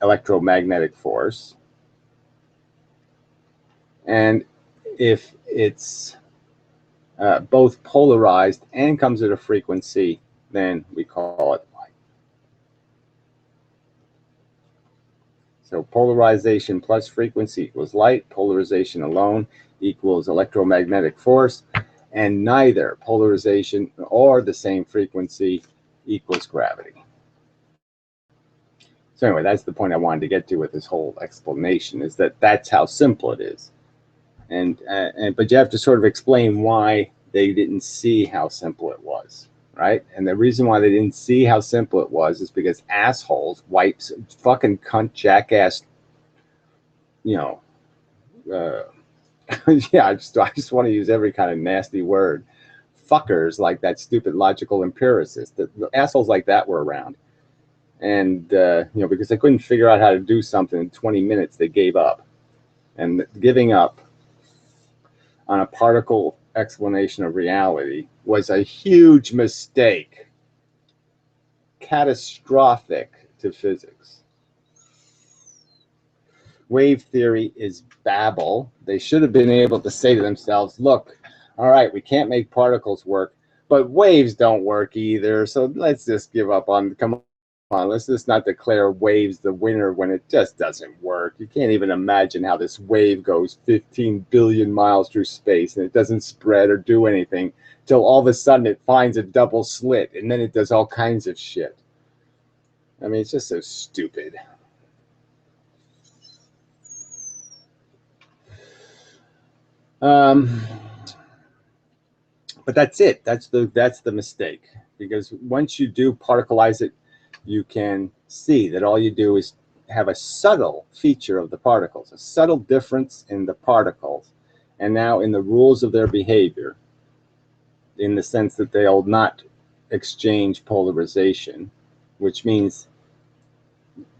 electromagnetic force. And if it's both polarized and comes at a frequency, then we call it light. So polarization plus frequency equals light. Polarization alone equals electromagnetic force. And neither polarization or the same frequency equals gravity. So anyway, that's the point I wanted to get to with this whole explanation, is that that's how simple it is. But you have to sort of explain why they didn't see how simple it was, right? And the reason why they didn't see how simple it was is because assholes, wipes, fucking cunt, jackass, you know, yeah, I just want to use every kind of nasty word. Fuckers like that stupid logical empiricist. The assholes like that were around. And, you know, because they couldn't figure out how to do something in 20 minutes, they gave up. And giving up on a particle explanation of reality was a huge mistake. Catastrophic to physics. Wave theory is babble. They should have been able to say to themselves, look, all right, we can't make particles work, but waves don't work either. So let's just give up on, come on, let's just not declare waves the winner when it just doesn't work. You can't even imagine how this wave goes 15 billion miles through space and it doesn't spread or do anything till all of a sudden it finds a double slit and then it does all kinds of shit. I mean, it's just so stupid. But that's it. That's the mistake, because once you do particleize it, you can see that all you do is have a subtle feature of the particles, a subtle difference in the particles, and now in the rules of their behavior, in the sense that they'll not exchange polarization, which means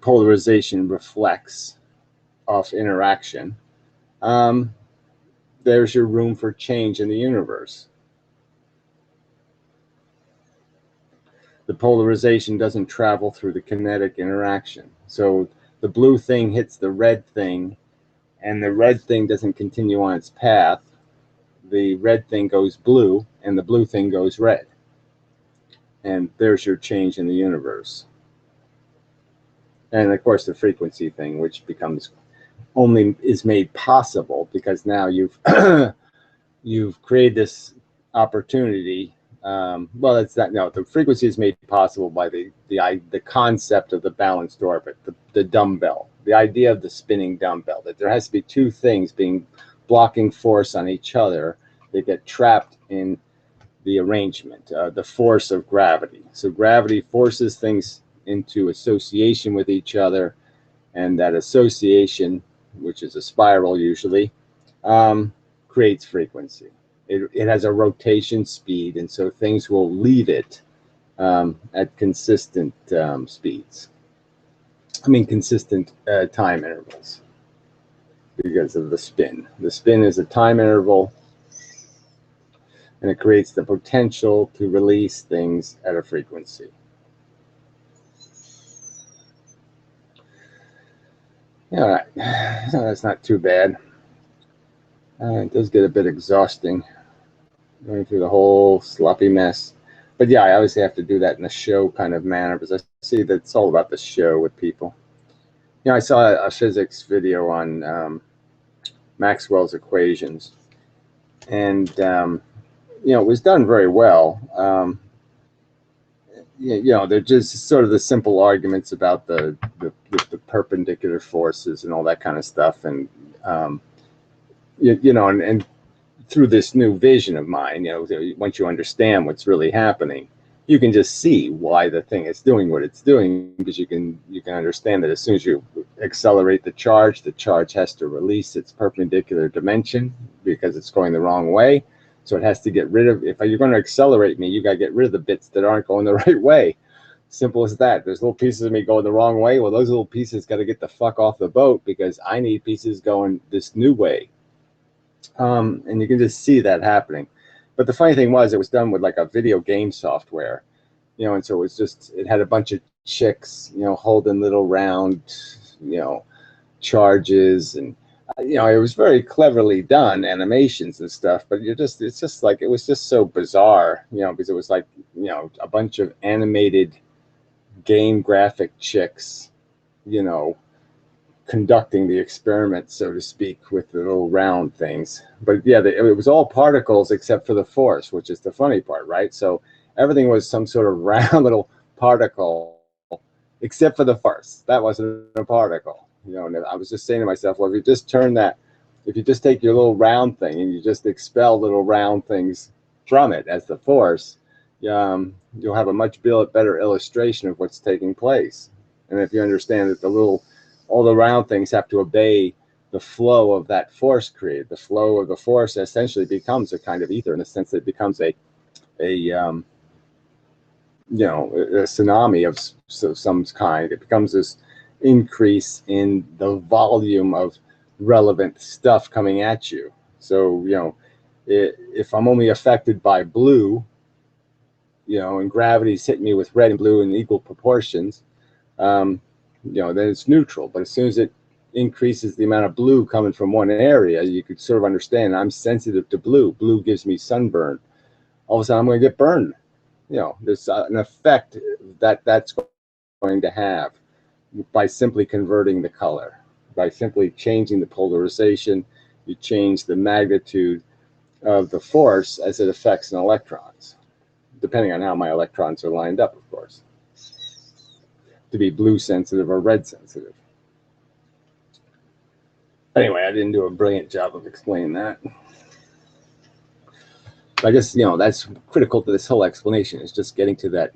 polarization reflects off interaction. There's your room for change in the universe. The polarization doesn't travel through the kinetic interaction. So the blue thing hits the red thing, and the red thing doesn't continue on its path. The red thing goes blue, and the blue thing goes red. And there's your change in the universe. And of course, the frequency thing, which becomes only is made possible because now you've you've created this opportunity. Well, it's not. No, the frequency is made possible by the concept of the balanced orbit, the dumbbell, the idea of the spinning dumbbell. That there has to be two things being blocking force on each other that get trapped in the arrangement, the force of gravity. So gravity forces things into association with each other, and that association, which is a spiral usually, creates frequency. It has a rotation speed, and so things will leave it at consistent speeds. I mean, consistent time intervals because of the spin. The spin is a time interval, and it creates the potential to release things at a frequency. All right, so that's not too bad. It does get a bit exhausting going through the whole sloppy mess. But yeah, I obviously have to do that in a show kind of manner because I see that it's all about the show with people. You know, I saw a physics video on Maxwell's equations, and you know, it was done very well. You know, they're just sort of the simple arguments about the perpendicular forces and all that kind of stuff, and you know, and through this new vision of mine, you know, once you understand what's really happening, you can just see why the thing is doing what it's doing, because you can understand that as soon as you accelerate the charge has to release its perpendicular dimension because it's going the wrong way. So it has to get rid of, if you're going to accelerate me, you got to get rid of the bits that aren't going the right way. Simple as that. There's little pieces of me going the wrong way. Well, those little pieces got to get the fuck off the boat because I need pieces going this new way. And you can just see that happening. But the funny thing was, it was done with like a video game software, you know, and so it was just, it had a bunch of chicks, you know, holding little round, you know, charges, and you know, it was very cleverly done, animations and stuff, but it's just like, it was just so bizarre, you know, because it was like, you know, a bunch of animated game graphic chicks, you know, conducting the experiment, so to speak, with the little round things. But yeah, it was all particles except for the force, which is the funny part, right? So everything was some sort of round little particle except for the force. That wasn't a particle, you know. And I was just saying to myself, well, if you just turn that, if you just take your little round thing and you just expel little round things from it as the force, you'll have a much better illustration of what's taking place. And if you understand that all the round things have to obey the flow of that force created, the flow of the force essentially becomes a kind of ether, in the sense that it becomes a tsunami of some kind. It becomes this increase in the volume of relevant stuff coming at you. So, if I'm only affected by blue, and gravity's hitting me with red and blue in equal proportions, then it's neutral. But as soon as it increases the amount of blue coming from one area, you could sort of understand I'm sensitive to blue. Blue gives me sunburn. All of a sudden, I'm going to get burned. There's an effect that's going to have by simply converting the color, by simply changing the polarization. You change the magnitude of the force as it affects an electrons, depending on how my electrons are lined up, of course, to be blue sensitive or red sensitive. Anyway, I didn't do a brilliant job of explaining that. I guess, that's critical to this whole explanation, is just getting to that.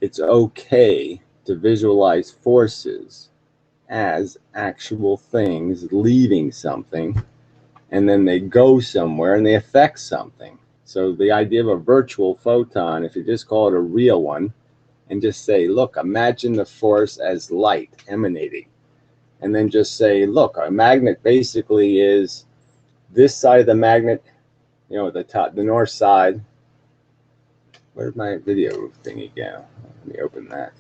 It's okay to visualize forces as actual things leaving something, and then they go somewhere and they affect something. So the idea of a virtual photon, if you just call it a real one, and just say, look, imagine the force as light emanating, and then just say, look, a magnet basically is this side of the magnet, the north side. Where'd my video thingy go? Let me open that.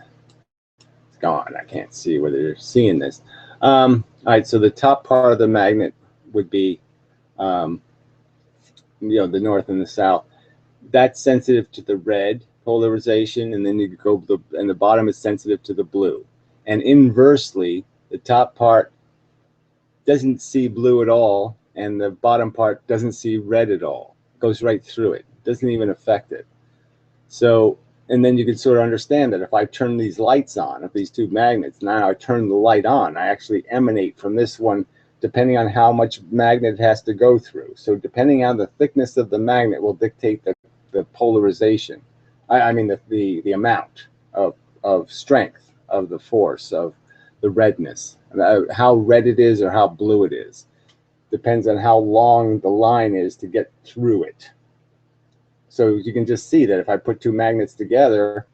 It's gone. I can't see whether you're seeing this. All right, so the top part of the magnet would be, the north and the south. That's sensitive to the red polarization, and then you go and the bottom is sensitive to the blue. And inversely, the top part doesn't see blue at all, and the bottom part doesn't see red at all. It goes right through it. Doesn't even affect it. So, and then you can sort of understand that if I turn these lights on, if these two magnets, now I turn the light on, I actually emanate from this one, depending on how much magnet it has to go through. So depending on the thickness of the magnet will dictate the polarization. I mean the amount of strength of the force, of the redness. How red it is or how blue it is depends on how long the line is to get through it. So you can just see that if I put two magnets together,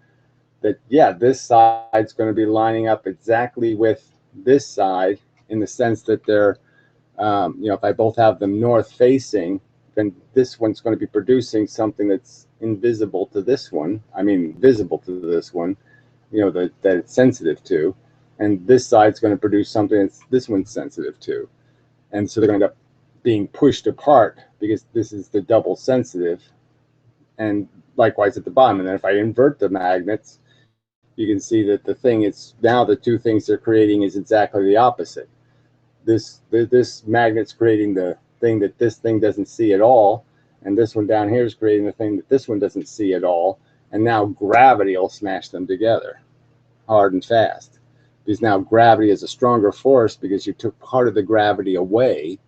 that, yeah, this side's going to be lining up exactly with this side, in the sense that they're, if I both have them north facing, then this one's going to be producing something that's invisible to this one. I mean, visible to this one, that it's sensitive to. And this side's going to produce something that's this one's sensitive to. And so they're going to end up being pushed apart because this is the double sensitive. And likewise at the bottom. And then if I invert the magnets, you can see that the thing is, now the two things they're creating is exactly the opposite. This magnet's creating the thing that this thing doesn't see at all, and this one down here is creating the thing that this one doesn't see at all. And now gravity will smash them together hard and fast, because now gravity is a stronger force, because you took part of the gravity away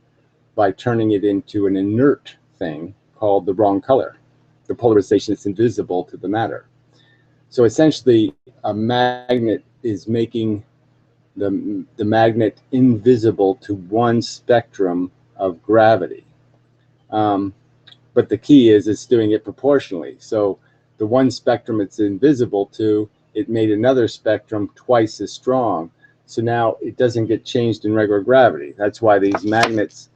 by turning it into an inert thing called the wrong color. The polarization is invisible to the matter. So essentially, a magnet is making the magnet invisible to one spectrum of gravity. But the key is it's doing it proportionally. So the one spectrum it's invisible to, it made another spectrum twice as strong. So now it doesn't get changed in regular gravity. That's why these magnets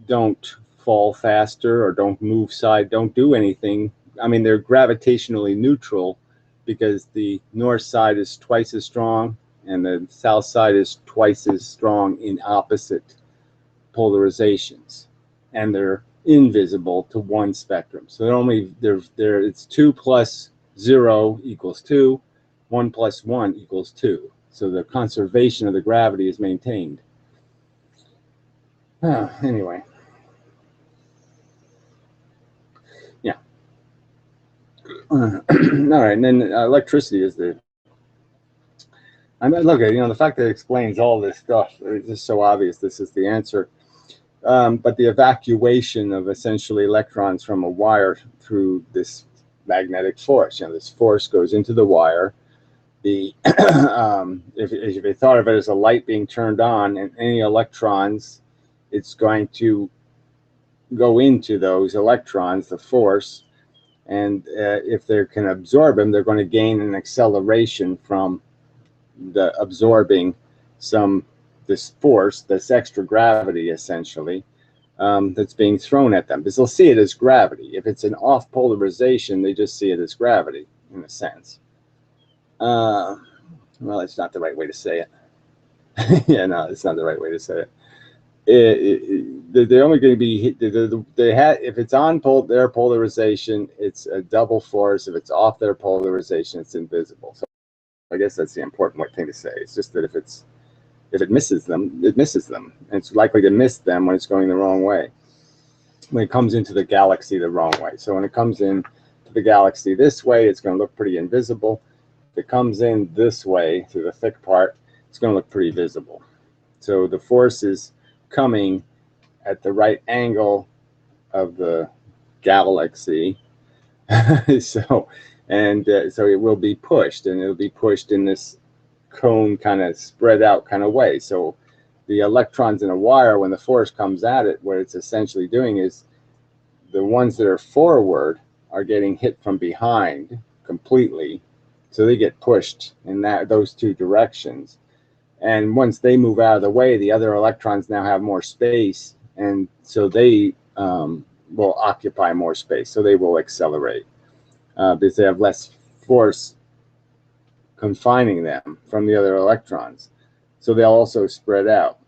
don't fall faster or don't move don't do anything. I mean, they're gravitationally neutral, because the north side is twice as strong and the south side is twice as strong in opposite polarizations, and they're invisible to one spectrum. So it's 2 plus 0 equals 2, 1 plus 1 equals 2. So the conservation of the gravity is maintained. Anyway. Yeah. All right, and then electricity is the. I mean, look, the fact that it explains all this stuff is just so obvious. This is the answer. But the evacuation of essentially electrons from a wire through this magnetic force. This force goes into the wire. If you thought of it as a light being turned on, and any electrons, it's going to go into those electrons, the force, and if they can absorb them, they're going to gain an acceleration from the absorbing this force, this extra gravity, essentially, that's being thrown at them, because they'll see it as gravity. If it's an off polarization, they just see it as gravity, in a sense. Well, it's not the right way to say it. Yeah, no, it's not the right way to say it. They're only going to be hit. If it's on their polarization, it's a double force. If it's off their polarization, it's invisible. So I guess that's the important thing to say. It's just that if it misses them, it misses them. And it's likely to miss them when it's going the wrong way. When it comes into the galaxy the wrong way. So when it comes in to the galaxy this way, it's going to look pretty invisible. If it comes in this way through the thick part, it's going to look pretty visible. So the force is coming at the right angle of the galaxy. So it will be pushed, and it'll be pushed in this cone kind of spread out kind of way. So the electrons in a wire, when the force comes at it, what it's essentially doing is the ones that are forward are getting hit from behind completely. So they get pushed in those two directions. And once they move out of the way, the other electrons now have more space, and so they will occupy more space. So they will accelerate because they have less force confining them from the other electrons. So they'll also spread out.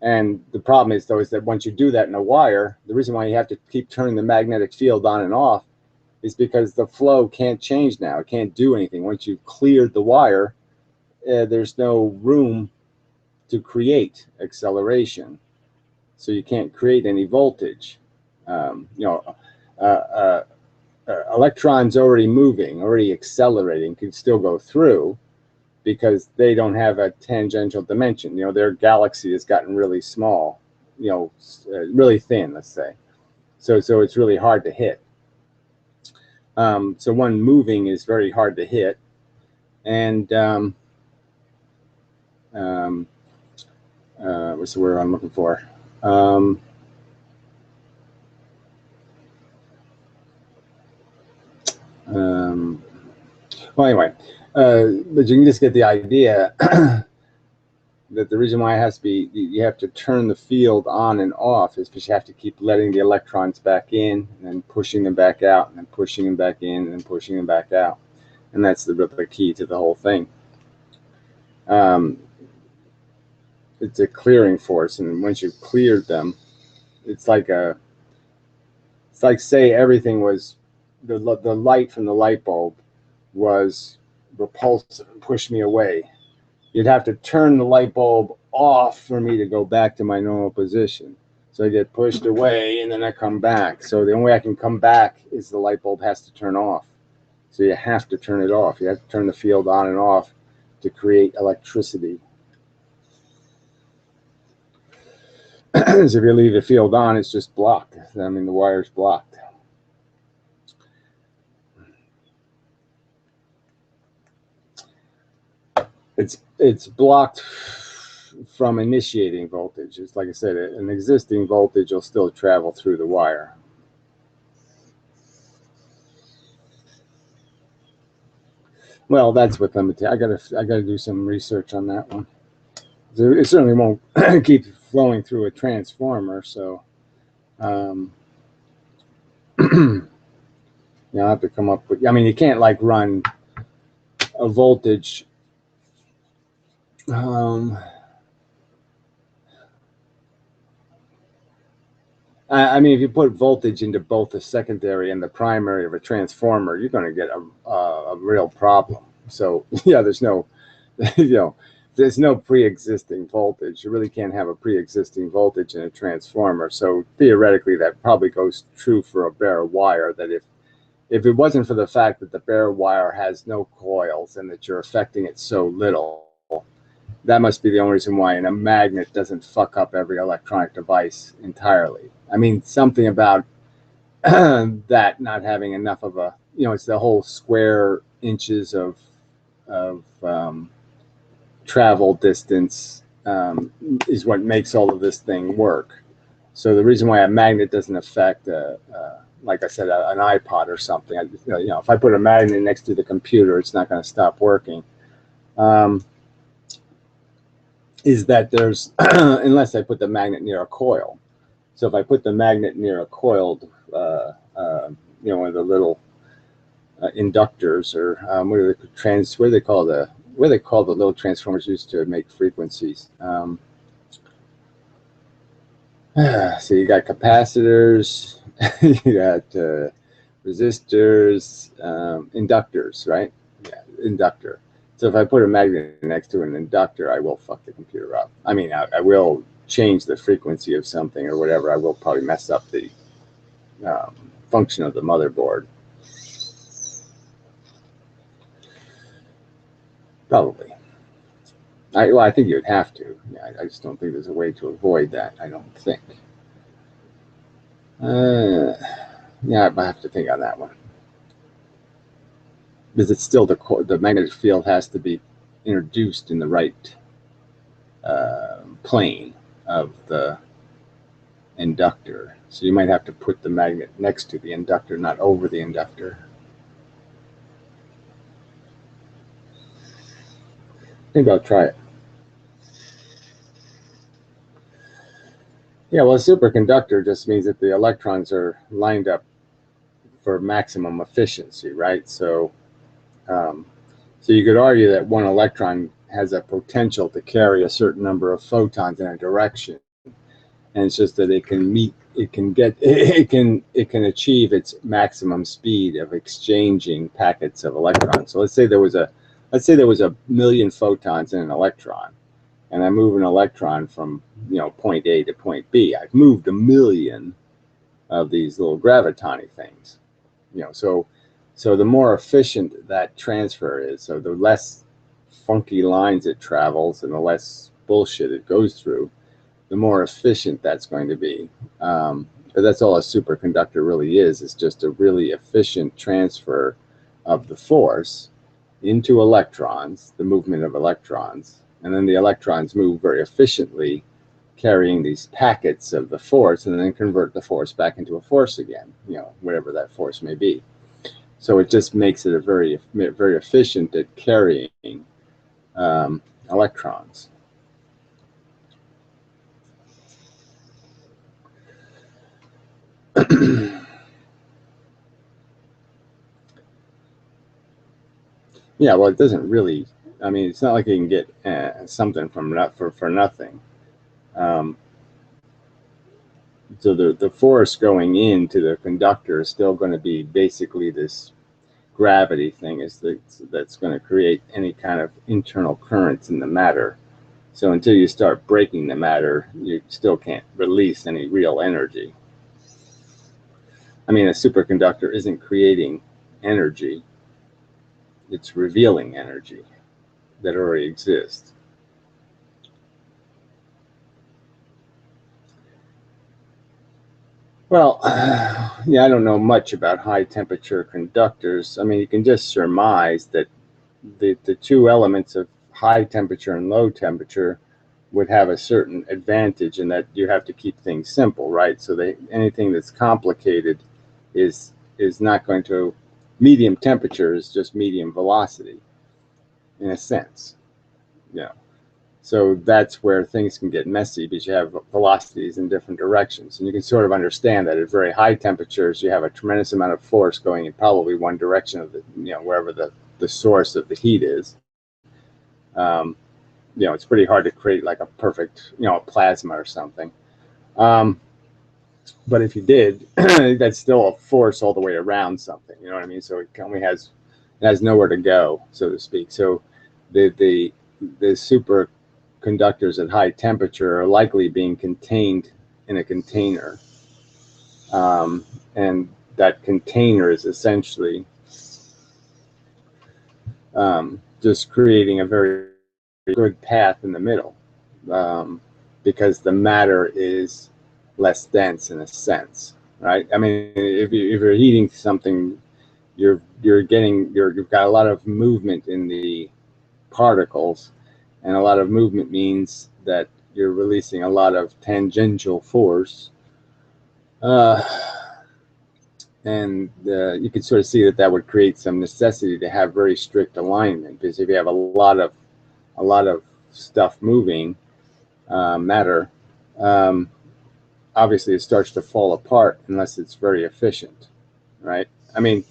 And the problem is, though, is that once you do that in a wire, the reason why you have to keep turning the magnetic field on and off is because the flow can't change now. It can't do anything. Once you've cleared the wire, there's no room to create acceleration. So you can't create any voltage. Electrons already moving, already accelerating, can still go through because they don't have a tangential dimension. Their galaxy has gotten really small, really thin, let's say. So it's really hard to hit. So one moving is very hard to hit. And what's the word I'm looking for? Well, anyway, but you can just get the idea that the reason why it has to be, you have to turn the field on and off, is because you have to keep letting the electrons back in and then pushing them back out and then pushing them back in and then pushing them back out. And that's the key to the whole thing. It's a clearing force, and once you've cleared them, it's like say everything was, the light from the light bulb was repulsive and pushed me away. You'd have to turn the light bulb off for me to go back to my normal position. So I get pushed away and then I come back. So the only way I can come back is the light bulb has to turn off. So you have to turn it off. You have to turn the field on and off to create electricity. So if you leave the field on, it's just blocked. I mean, the wire's blocked. It's blocked from initiating voltage. It's like I said, an existing voltage will still travel through the wire. Well, that's what limited. I gotta do some research on that one. It certainly won't keep flowing through a transformer. So, I'll have to come up with. I mean, you can't like run a voltage. I mean, if you put voltage into both the secondary and the primary of a transformer, you're going to get a real problem. So yeah, there's no, there's no pre-existing voltage. You really can't have a pre-existing voltage in a transformer. So theoretically, that probably goes true for a bare wire. That if it wasn't for the fact that the bare wire has no coils and that you're affecting it so little, that must be the only reason why a magnet doesn't fuck up every electronic device entirely. I mean, something about that not having enough of a it's the whole square inches of travel distance is what makes all of this thing work. So the reason why a magnet doesn't affect, like I said, an iPod or something, if I put a magnet next to the computer, it's not going to stop working. Is that there's, unless I put the magnet near a coil. So if I put the magnet near a coiled, one of the little inductors, or what do they call the little transformers used to make frequencies? So you got capacitors, you got resistors, inductors, right? Yeah, inductor. So if I put a magnet next to an inductor, I will fuck the computer up. I mean, I will change the frequency of something or whatever. I will probably mess up the function of the motherboard. Probably. I think you'd have to. Yeah, I just don't think there's a way to avoid that. I don't think. Yeah, I have to think on that one. Because it's still the magnetic field has to be introduced in the right plane of the inductor. So you might have to put the magnet next to the inductor, not over the inductor. Maybe I'll try it. Yeah, well, a superconductor just means that the electrons are lined up for maximum efficiency, right? So you could argue that one electron has a potential to carry a certain number of photons in a direction, and it's just that it can achieve its maximum speed of exchanging packets of electrons. So let's say there was a million photons in an electron, and I move an electron from point A to point B. I've moved a million of these little gravitony things. So the more efficient that transfer is, so the less funky lines it travels and the less bullshit it goes through, the more efficient that's going to be. But that's all a superconductor really is. It's just a really efficient transfer of the force into electrons, the movement of electrons. And then the electrons move very efficiently, carrying these packets of the force, and then convert the force back into a force again, whatever that force may be. So it just makes it a very, very efficient at carrying electrons. Yeah, well, it doesn't really. I mean, it's not like you can get something for nothing. So the force going into the conductor is still going to be basically this gravity thing that's going to create any kind of internal currents in the matter. So until you start breaking the matter, you still can't release any real energy. I mean, a superconductor isn't creating energy. It's revealing energy that already exists. Well, yeah, I don't know much about high temperature conductors. I mean, you can just surmise that the two elements of high temperature and low temperature would have a certain advantage in that you have to keep things simple, right? So anything that's complicated is not going to. Medium temperature is just medium velocity, in a sense. So that's where things can get messy, because you have velocities in different directions. And you can sort of understand that at very high temperatures, you have a tremendous amount of force going in probably one direction of the, wherever the source of the heat is. It's pretty hard to create like a perfect, a plasma or something. But if you did, that's still a force all the way around something, you know what I mean? So it only has nowhere to go, so to speak. So the superconductors at high temperature are likely being contained in a container. And that container is essentially just creating a very good path in the middle, because the matter is less dense in a sense, right? I mean, if you're heating something you've got a lot of movement in the particles, and a lot of movement means that you're releasing a lot of tangential force. And you can sort of see that would create some necessity to have very strict alignment, because if you have a lot of stuff moving, matter, obviously it starts to fall apart unless it's very efficient, right? I mean,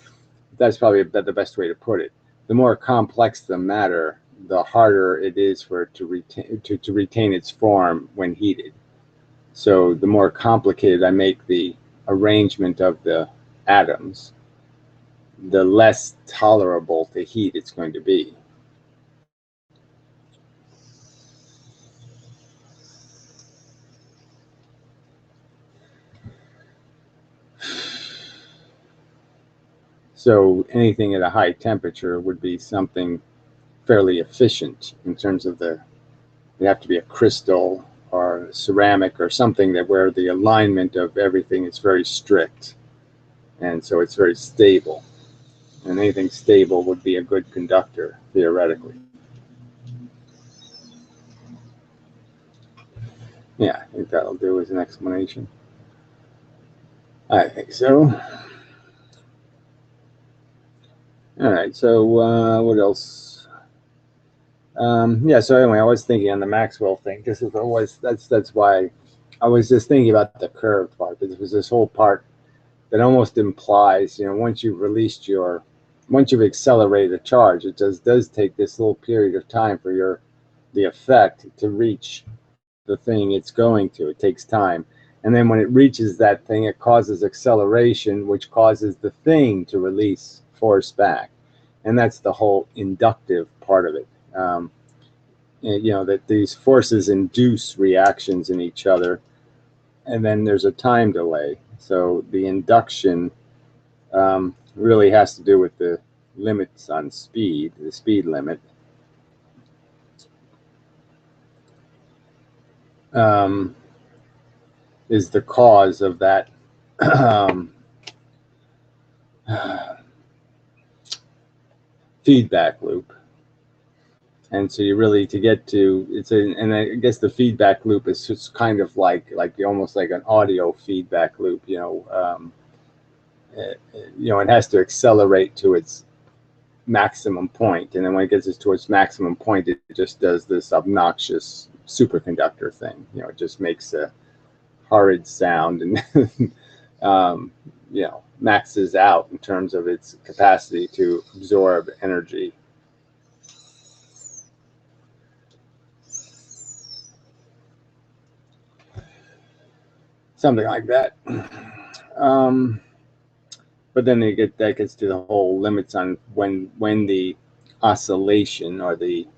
that's probably the best way to put it. The more complex the matter, the harder it is for it to retain its form when heated. So the more complicated I make the arrangement of the atoms, the less tolerable to heat it's going to be. So anything at a high temperature would be something fairly efficient in terms of it have to be a crystal or ceramic or something that where the alignment of everything is very strict, and so it's very stable. And anything stable would be a good conductor, theoretically. Yeah, I think that'll do as an explanation. I think so. All right, so what else? Yeah, so anyway, I was thinking on the Maxwell thing. This is always that's why I was just thinking about the curved part, because there's this whole part that almost implies, once you've accelerated a charge, it does take this little period of time for the effect to reach the thing it's going to. It takes time. And then when it reaches that thing, it causes acceleration, which causes the thing to release force back. And that's the whole inductive part of it. That these forces induce reactions in each other, and then there's a time delay. So the induction really has to do with the limits on speed, the speed limit. Is the cause of that feedback loop. And so you really, to get to, and I guess the feedback loop is just kind of like almost like an audio feedback loop, it has to accelerate to its maximum point, and then when it gets to its maximum point, it just does this obnoxious superconductor thing. It just makes a horrid sound, and maxes out in terms of its capacity to absorb energy. Something like that. But then that gets to the whole limits on when the oscillation, or the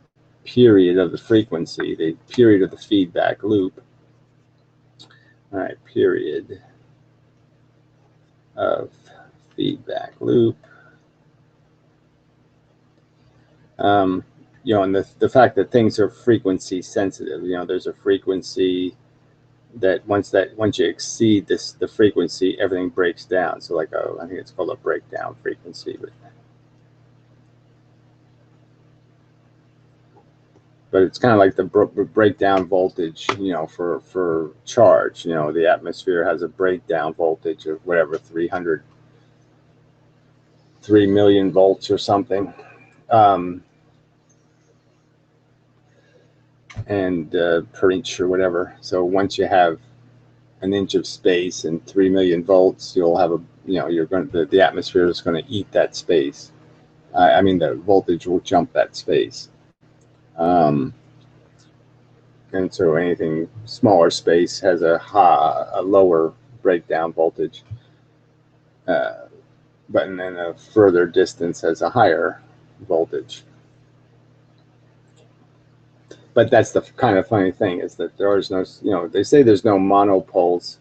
period of the frequency, the period of the feedback loop. All right, period of feedback loop. And the fact that things are frequency sensitive. There's a frequency that once you exceed the frequency, everything breaks down. So I think it's called a breakdown frequency. But it's kind of like the breakdown voltage, for charge. The atmosphere has a breakdown voltage of whatever, 3 million volts or something. And per inch or whatever. So once you have an inch of space and 3 million volts, you'll have the atmosphere is going to eat that space. I mean, the voltage will jump that space. And so anything smaller space has a lower breakdown voltage, but then a further distance has a higher voltage. But that's the kind of funny thing, is that there is no, they say there's no monopoles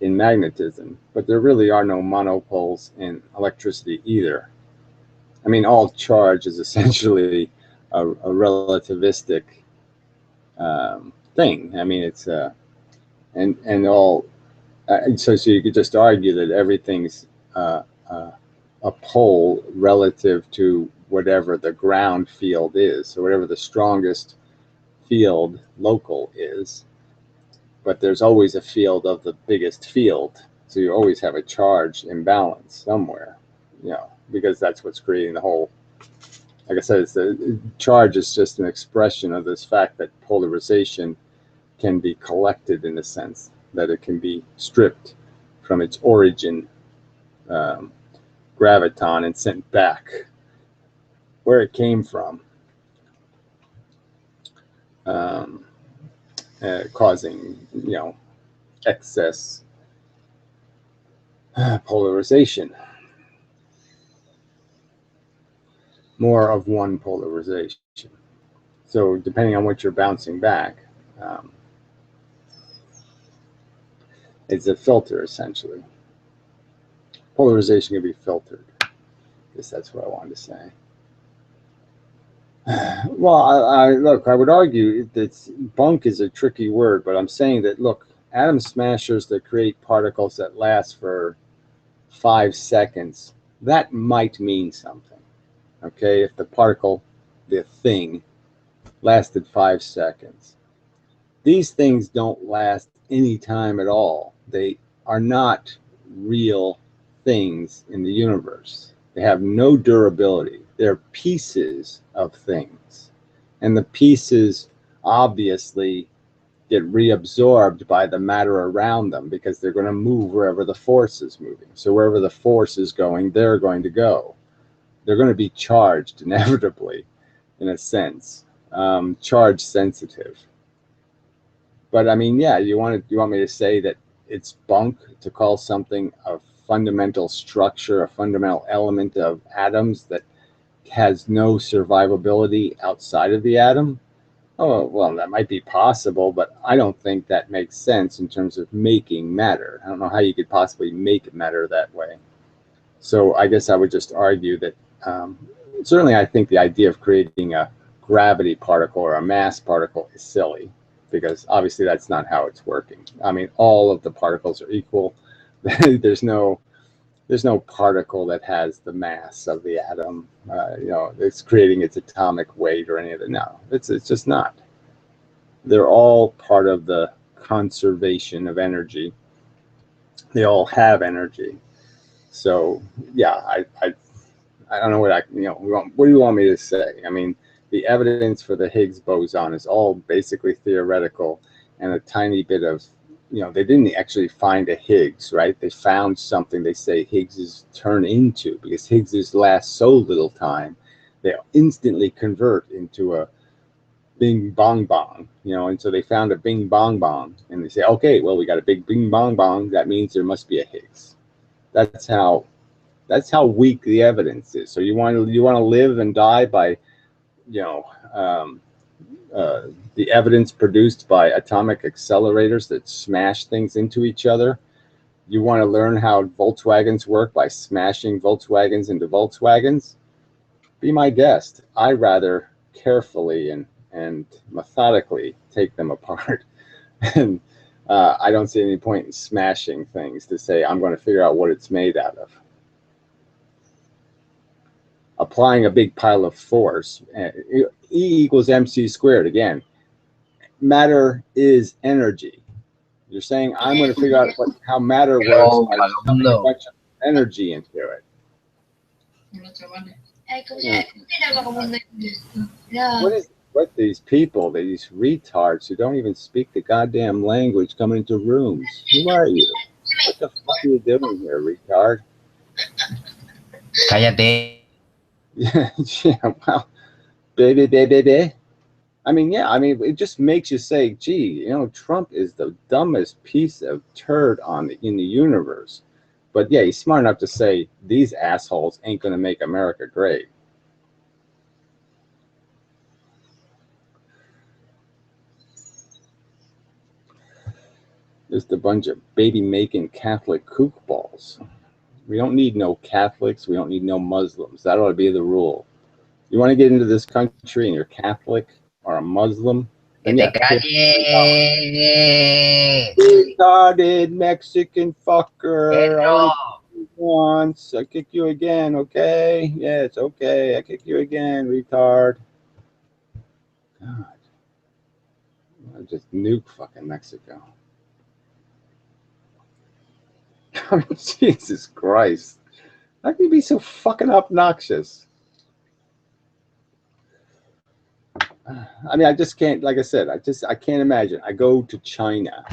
in magnetism, but there really are no monopoles in electricity either. I mean, all charge is essentially a relativistic thing. I mean, it's so you could just argue that everything's a pole relative to whatever the ground field is, so whatever the strongest field local is. But there's always a field of the biggest field, so you always have a charge imbalance somewhere, because that's what's creating the whole. Like I said, the charge is just an expression of this fact that polarization can be collected in the sense that it can be stripped from its origin, graviton, and sent back where it came from, causing, excess polarization. More of one polarization. So depending on what you're bouncing back, it's a filter essentially. Polarization can be filtered. I guess that's what I wanted to say. Well, look, I would argue that bunk is a tricky word, but I'm saying that, look, atom smashers that create particles that last for 5 seconds, that might mean something. Okay, if the particle, the thing, lasted 5 seconds. These things don't last any time at all. They are not real things in the universe. They have no durability. They're pieces of things. And the pieces obviously get reabsorbed by the matter around them because they're going to move wherever the force is moving. So wherever the force is going, they're going to go. They're going to be charged inevitably, in a sense, charge sensitive. But I mean, yeah, you want me to say that it's bunk to call something a fundamental structure, a fundamental element of atoms that has no survivability outside of the atom? Oh, well, that might be possible, but I don't think that makes sense in terms of making matter. I don't know how you could possibly make matter that way. So I guess I would just argue that certainly I think the idea of creating a gravity particle or a mass particle is silly, because obviously that's not how it's working. I mean, all of the particles are equal. There's no particle that has the mass of the atom. It's creating its atomic weight or any of it. No, it's just not. They're all part of the conservation of energy. They all have energy. So yeah, I don't know what what do you want me to say? I mean, the evidence for the Higgs boson is all basically theoretical, and a tiny bit of, they didn't actually find a Higgs, right? They found something they say Higgs is turned into, because Higgs lasts so little time, they instantly convert into a bing bong bong, and so they found a bing bong bong, and they say, okay, well, we got a big bing bong bong, that means there must be a Higgs. That's how weak the evidence is. So you want to live and die by, the evidence produced by atomic accelerators that smash things into each other? You want to learn how Volkswagens work by smashing Volkswagens into Volkswagens? Be my guest. I rather carefully and methodically take them apart. And I don't see any point in smashing things to say I'm going to figure out what it's made out of. Applying a big pile of force, E equals mc squared again. Matter is energy. You're saying I'm going to figure out how matter works by dumping a bunch of energy into it. What these people, these retards who don't even speak the goddamn language, coming into rooms? Who are you? What the fuck are you doing here, retard? Cállate. Yeah, well, baby. I mean, it just makes you say, gee, Trump is the dumbest piece of turd in the universe. But yeah, he's smart enough to say these assholes ain't going to make America great. Just a bunch of baby-making Catholic kookballs. We don't need no Catholics. We don't need no Muslims. That ought to be the rule. You want to get into this country and you're Catholic or a Muslim, then yeah, retarded Mexican fucker. once, I kick you again, okay? Yeah, it's okay. I kick you again, retard. God. I just nuke fucking Mexico. I mean, Jesus Christ. How can you be so fucking obnoxious? I mean, I just can't, like I said, I can't imagine. I go to China.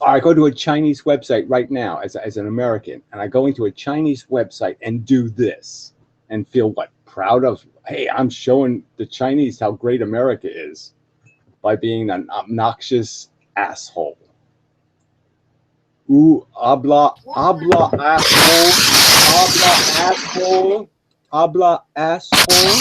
Or I go to a Chinese website right now as an American, and I go into a Chinese website and do this and feel what? Proud of, hey, I'm showing the Chinese how great America is by being an obnoxious asshole. Ooh, habla asshole, habla asshole, habla asshole.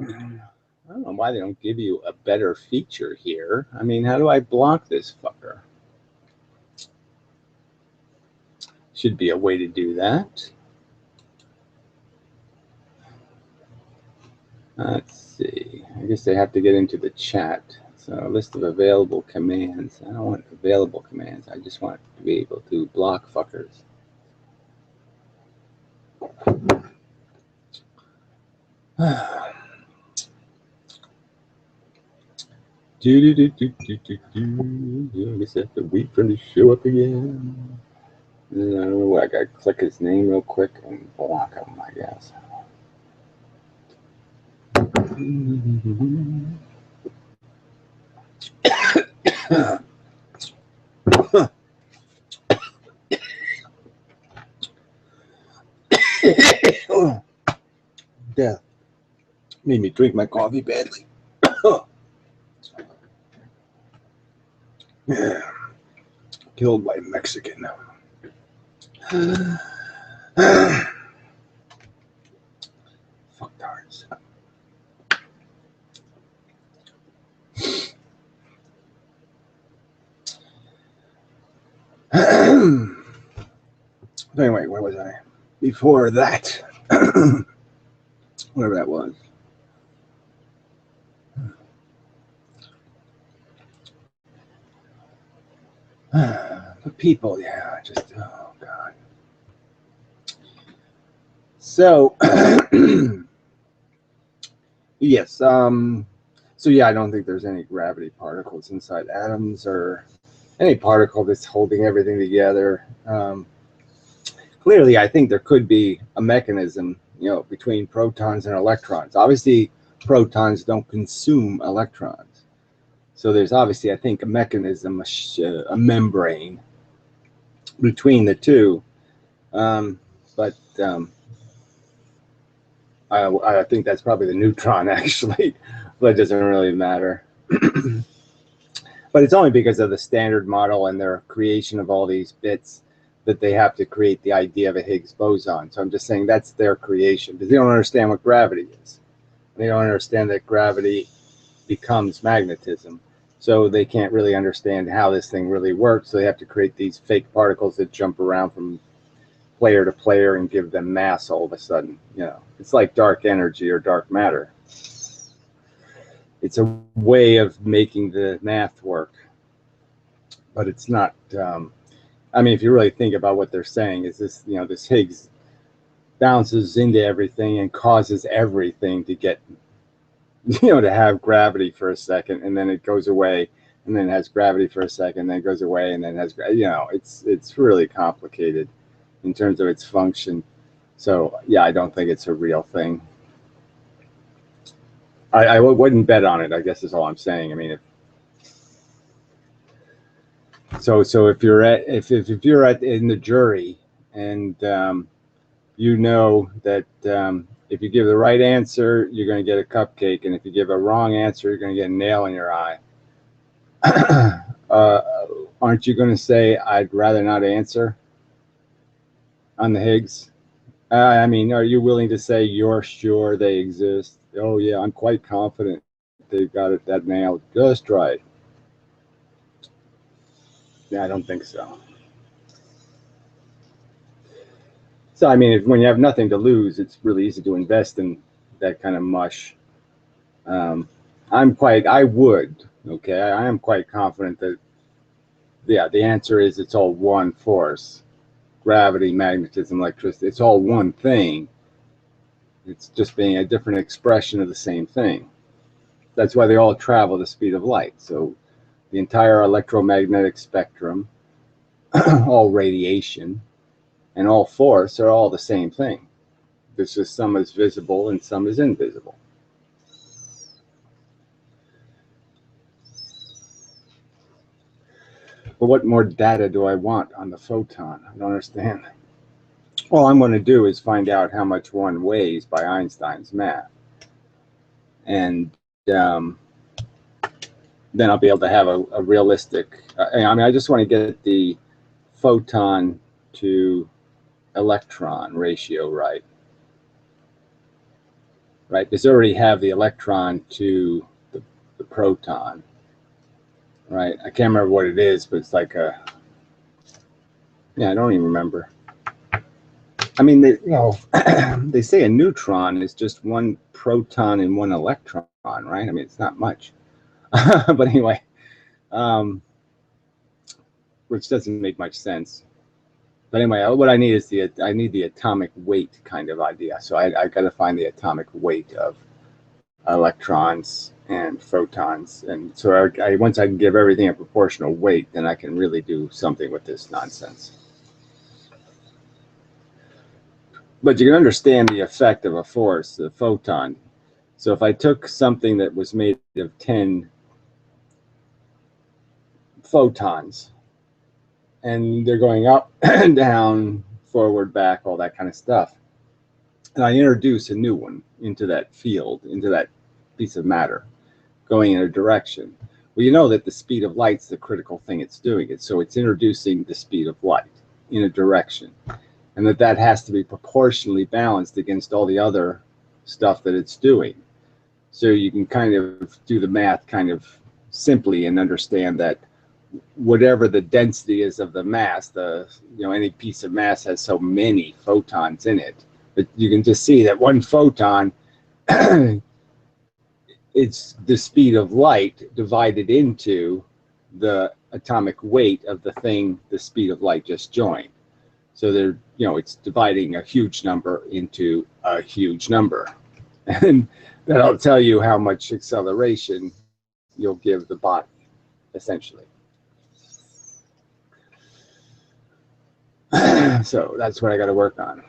I don't know why they don't give you a better feature here. I mean, how do I block this fucker? Should be a way to do that. Let's see. I guess they have to get into the chat. So a list of available commands. I don't want available commands. I just want to be able to block fuckers. I guess I have to wait for him to show up again. I don't know. I gotta click his name real quick and block him, I guess. Death made me drink my coffee badly. Yeah. Killed by Mexican. Fucktards. Anyway, where was I? Before that, whatever that was. The people, yeah, just, oh God. So, yes, so yeah, I don't think there's any gravity particles inside atoms or any particle that's holding everything together. Clearly, I think there could be a mechanism, between protons and electrons. Obviously, protons don't consume electrons. So there's obviously, I think, a mechanism, a membrane between the two. But I think that's probably the neutron, actually, but it doesn't really matter. But it's only because of the Standard Model and their creation of all these bits that they have to create the idea of a Higgs boson. So I'm just saying that's their creation, because they don't understand what gravity is. They don't understand that gravity becomes magnetism. So they can't really understand how this thing really works. So they have to create these fake particles that jump around from player to player and give them mass all of a sudden. It's like dark energy or dark matter. It's a way of making the math work, but it's not. I mean, if you really think about what they're saying, is this, this Higgs bounces into everything and causes everything to get, to have gravity for a second, and then it goes away, and then it has gravity for a second, then it goes away, and then it has, it's really complicated in terms of its function. So yeah, I don't think it's a real thing. I wouldn't bet on it, I guess is all I'm saying. I mean, so if you're if you're in the jury and that if you give the right answer, you're going to get a cupcake, and if you give a wrong answer, you're going to get a nail in your eye. Aren't you going to say, I'd rather not answer on the Higgs? I mean, are you willing to say you're sure they exist? Oh yeah, I'm quite confident they've got it that nailed just right. Yeah, I don't think so. So, I mean, when you have nothing to lose, it's really easy to invest in that kind of mush. I would, okay, I am quite confident that, yeah, the answer is it's all one force. Gravity, magnetism, electricity, it's all one thing. It's just being a different expression of the same thing. That's why they all travel the speed of light. So the entire electromagnetic spectrum, all radiation, and all force are all the same thing. There's just some is visible and some is invisible. But what more data do I want on the photon? I don't understand. All I'm going to do is find out how much one weighs by Einstein's math. And then I'll be able to have a realistic, I mean, I just want to get the photon to electron ratio right. Right, because they already have the electron to the proton. Right, I can't remember what it is, but it's like a, yeah, I don't even remember. I mean, they say a neutron is just one proton and one electron, right? I mean, it's not much. But anyway, which doesn't make much sense. But anyway, what I need is I need the atomic weight kind of idea. So I got to find the atomic weight of electrons and photons. And so once I can give everything a proportional weight, then I can really do something with this nonsense. But you can understand the effect of a force, the photon. So if I took something that was made of 10 photons, and they're going up and down, forward, back, all that kind of stuff, and I introduce a new one into that field, into that piece of matter, going in a direction. Well, you know that the speed of light's the critical thing it's doing it. So it's introducing the speed of light in a direction. And that has to be proportionally balanced against all the other stuff that it's doing. So you can kind of do the math kind of simply and understand that whatever the density is of the mass, any piece of mass has so many photons in it. But you can just see that one photon, it's the speed of light divided into the atomic weight of the thing the speed of light just joined. So it's dividing a huge number into a huge number. And that'll tell you how much acceleration you'll give the body, essentially. So that's what I got to work on.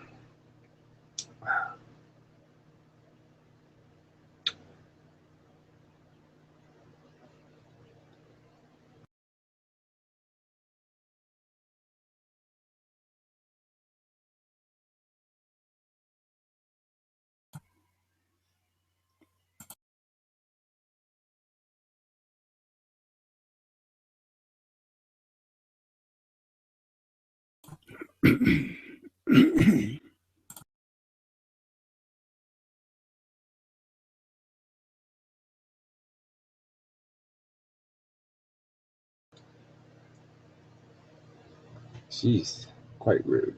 Jeez, quite rude.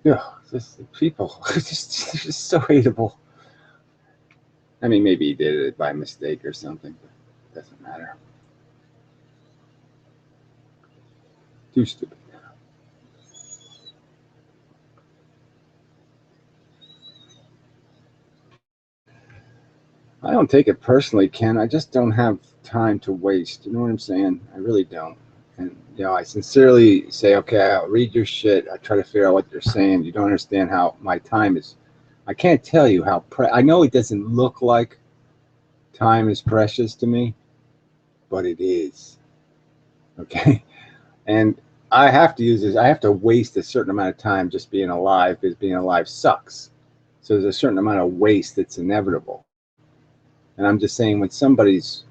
Yeah, people, just so hateable. I mean, maybe he did it by mistake or something, but it doesn't matter. Too stupid. I don't take it personally, Ken. I just don't have time to waste. You know what I'm saying? I really don't. And, I sincerely say, okay, I'll read your shit. I try to figure out what you're saying. You don't understand how my time is. I can't tell you how, I know it doesn't look like time is precious to me, but it is. Okay. And I have to use this. I have to waste a certain amount of time just being alive because being alive sucks. So there's a certain amount of waste that's inevitable. And I'm just saying when somebody's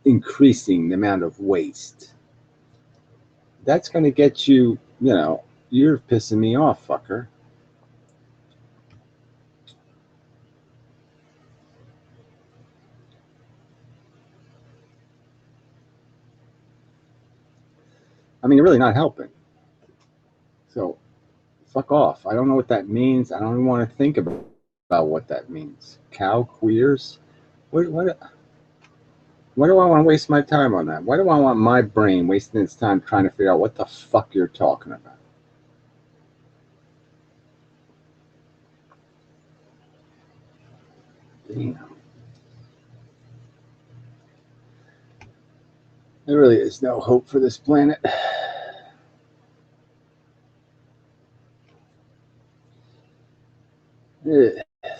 increasing the amount of waste, that's going to get you, you know, you're pissing me off, fucker. I mean, you're really not helping. So, fuck off. I don't know what that means. I don't even want to think about what that means. Cow queers? Why do I want to waste my time on that? Why do I want my brain wasting its time trying to figure out what the fuck you're talking about? Damn. There really is no hope for this planet.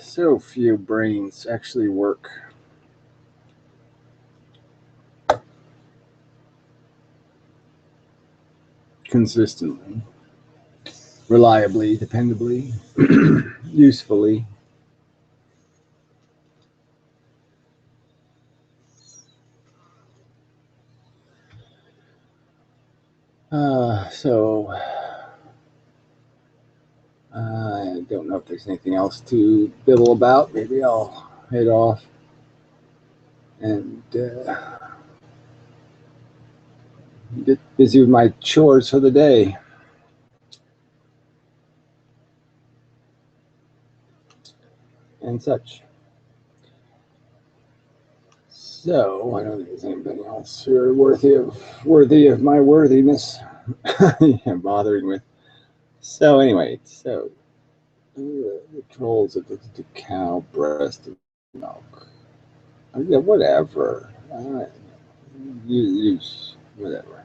So few brains actually work. Consistently, reliably, dependably, usefully. So I don't know if there's anything else to bibble about. Maybe I'll head off and get busy with my chores for the day. And such. So I don't think there's anybody else here worthy of my worthiness. Yeah, bothering with. So anyway, so the trolls addicted to cow breast milk. Yeah, whatever. Whatever.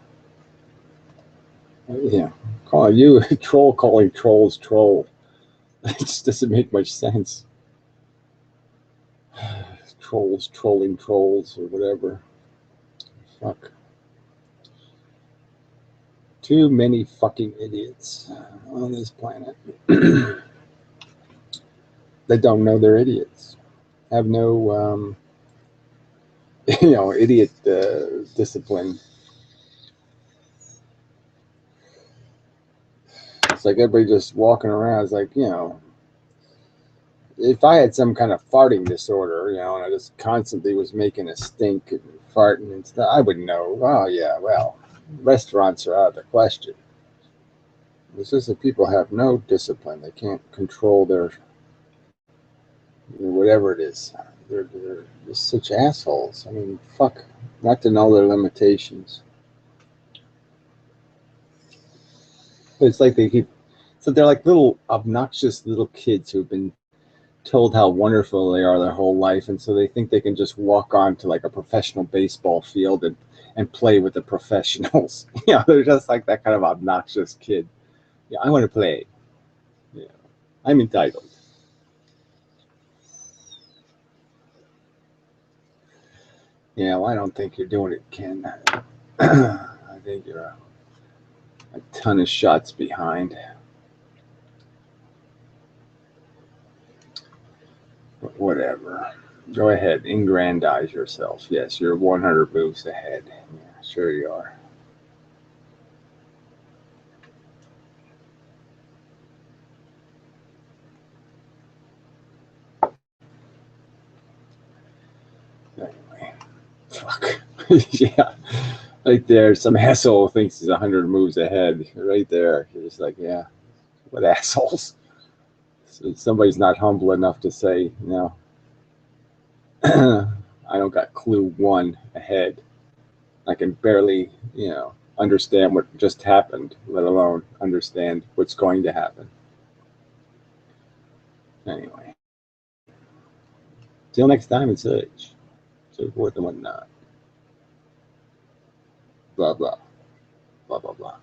Yeah, call you a troll calling trolls troll. It just doesn't make much sense. Trolls trolling trolls or whatever. Fuck. Too many fucking idiots on this planet that don't know they're idiots. Have no, idiot discipline. It's like everybody just walking around. It's like, if I had some kind of farting disorder, and I just constantly was making a stink and farting and stuff, I would know. Oh yeah, well, restaurants are out of the question. It's just that people have no discipline. They can't control their whatever it is. They're just such assholes. I mean, fuck, not to know their limitations. It's like they're like little obnoxious little kids who've been told how wonderful they are their whole life, and so they think they can just walk onto like a professional baseball field and play with the professionals. They're just like that kind of obnoxious kid. Yeah, I want to play. Yeah, I'm entitled. Yeah, well, I don't think you're doing it, Ken. I think you're a ton of shots behind. But whatever. Go ahead, aggrandize yourself. Yes, you're 100 moves ahead. Yeah, sure you are. Anyway, fuck. Yeah, right there. Some asshole thinks he's 100 moves ahead. Right there. You're just like, yeah, what assholes? So somebody's not humble enough to say, I don't got clue one ahead. I can barely, understand what just happened, let alone understand what's going to happen. Anyway. Till next time and such. So forth and whatnot. Blah, blah. Blah, blah, blah.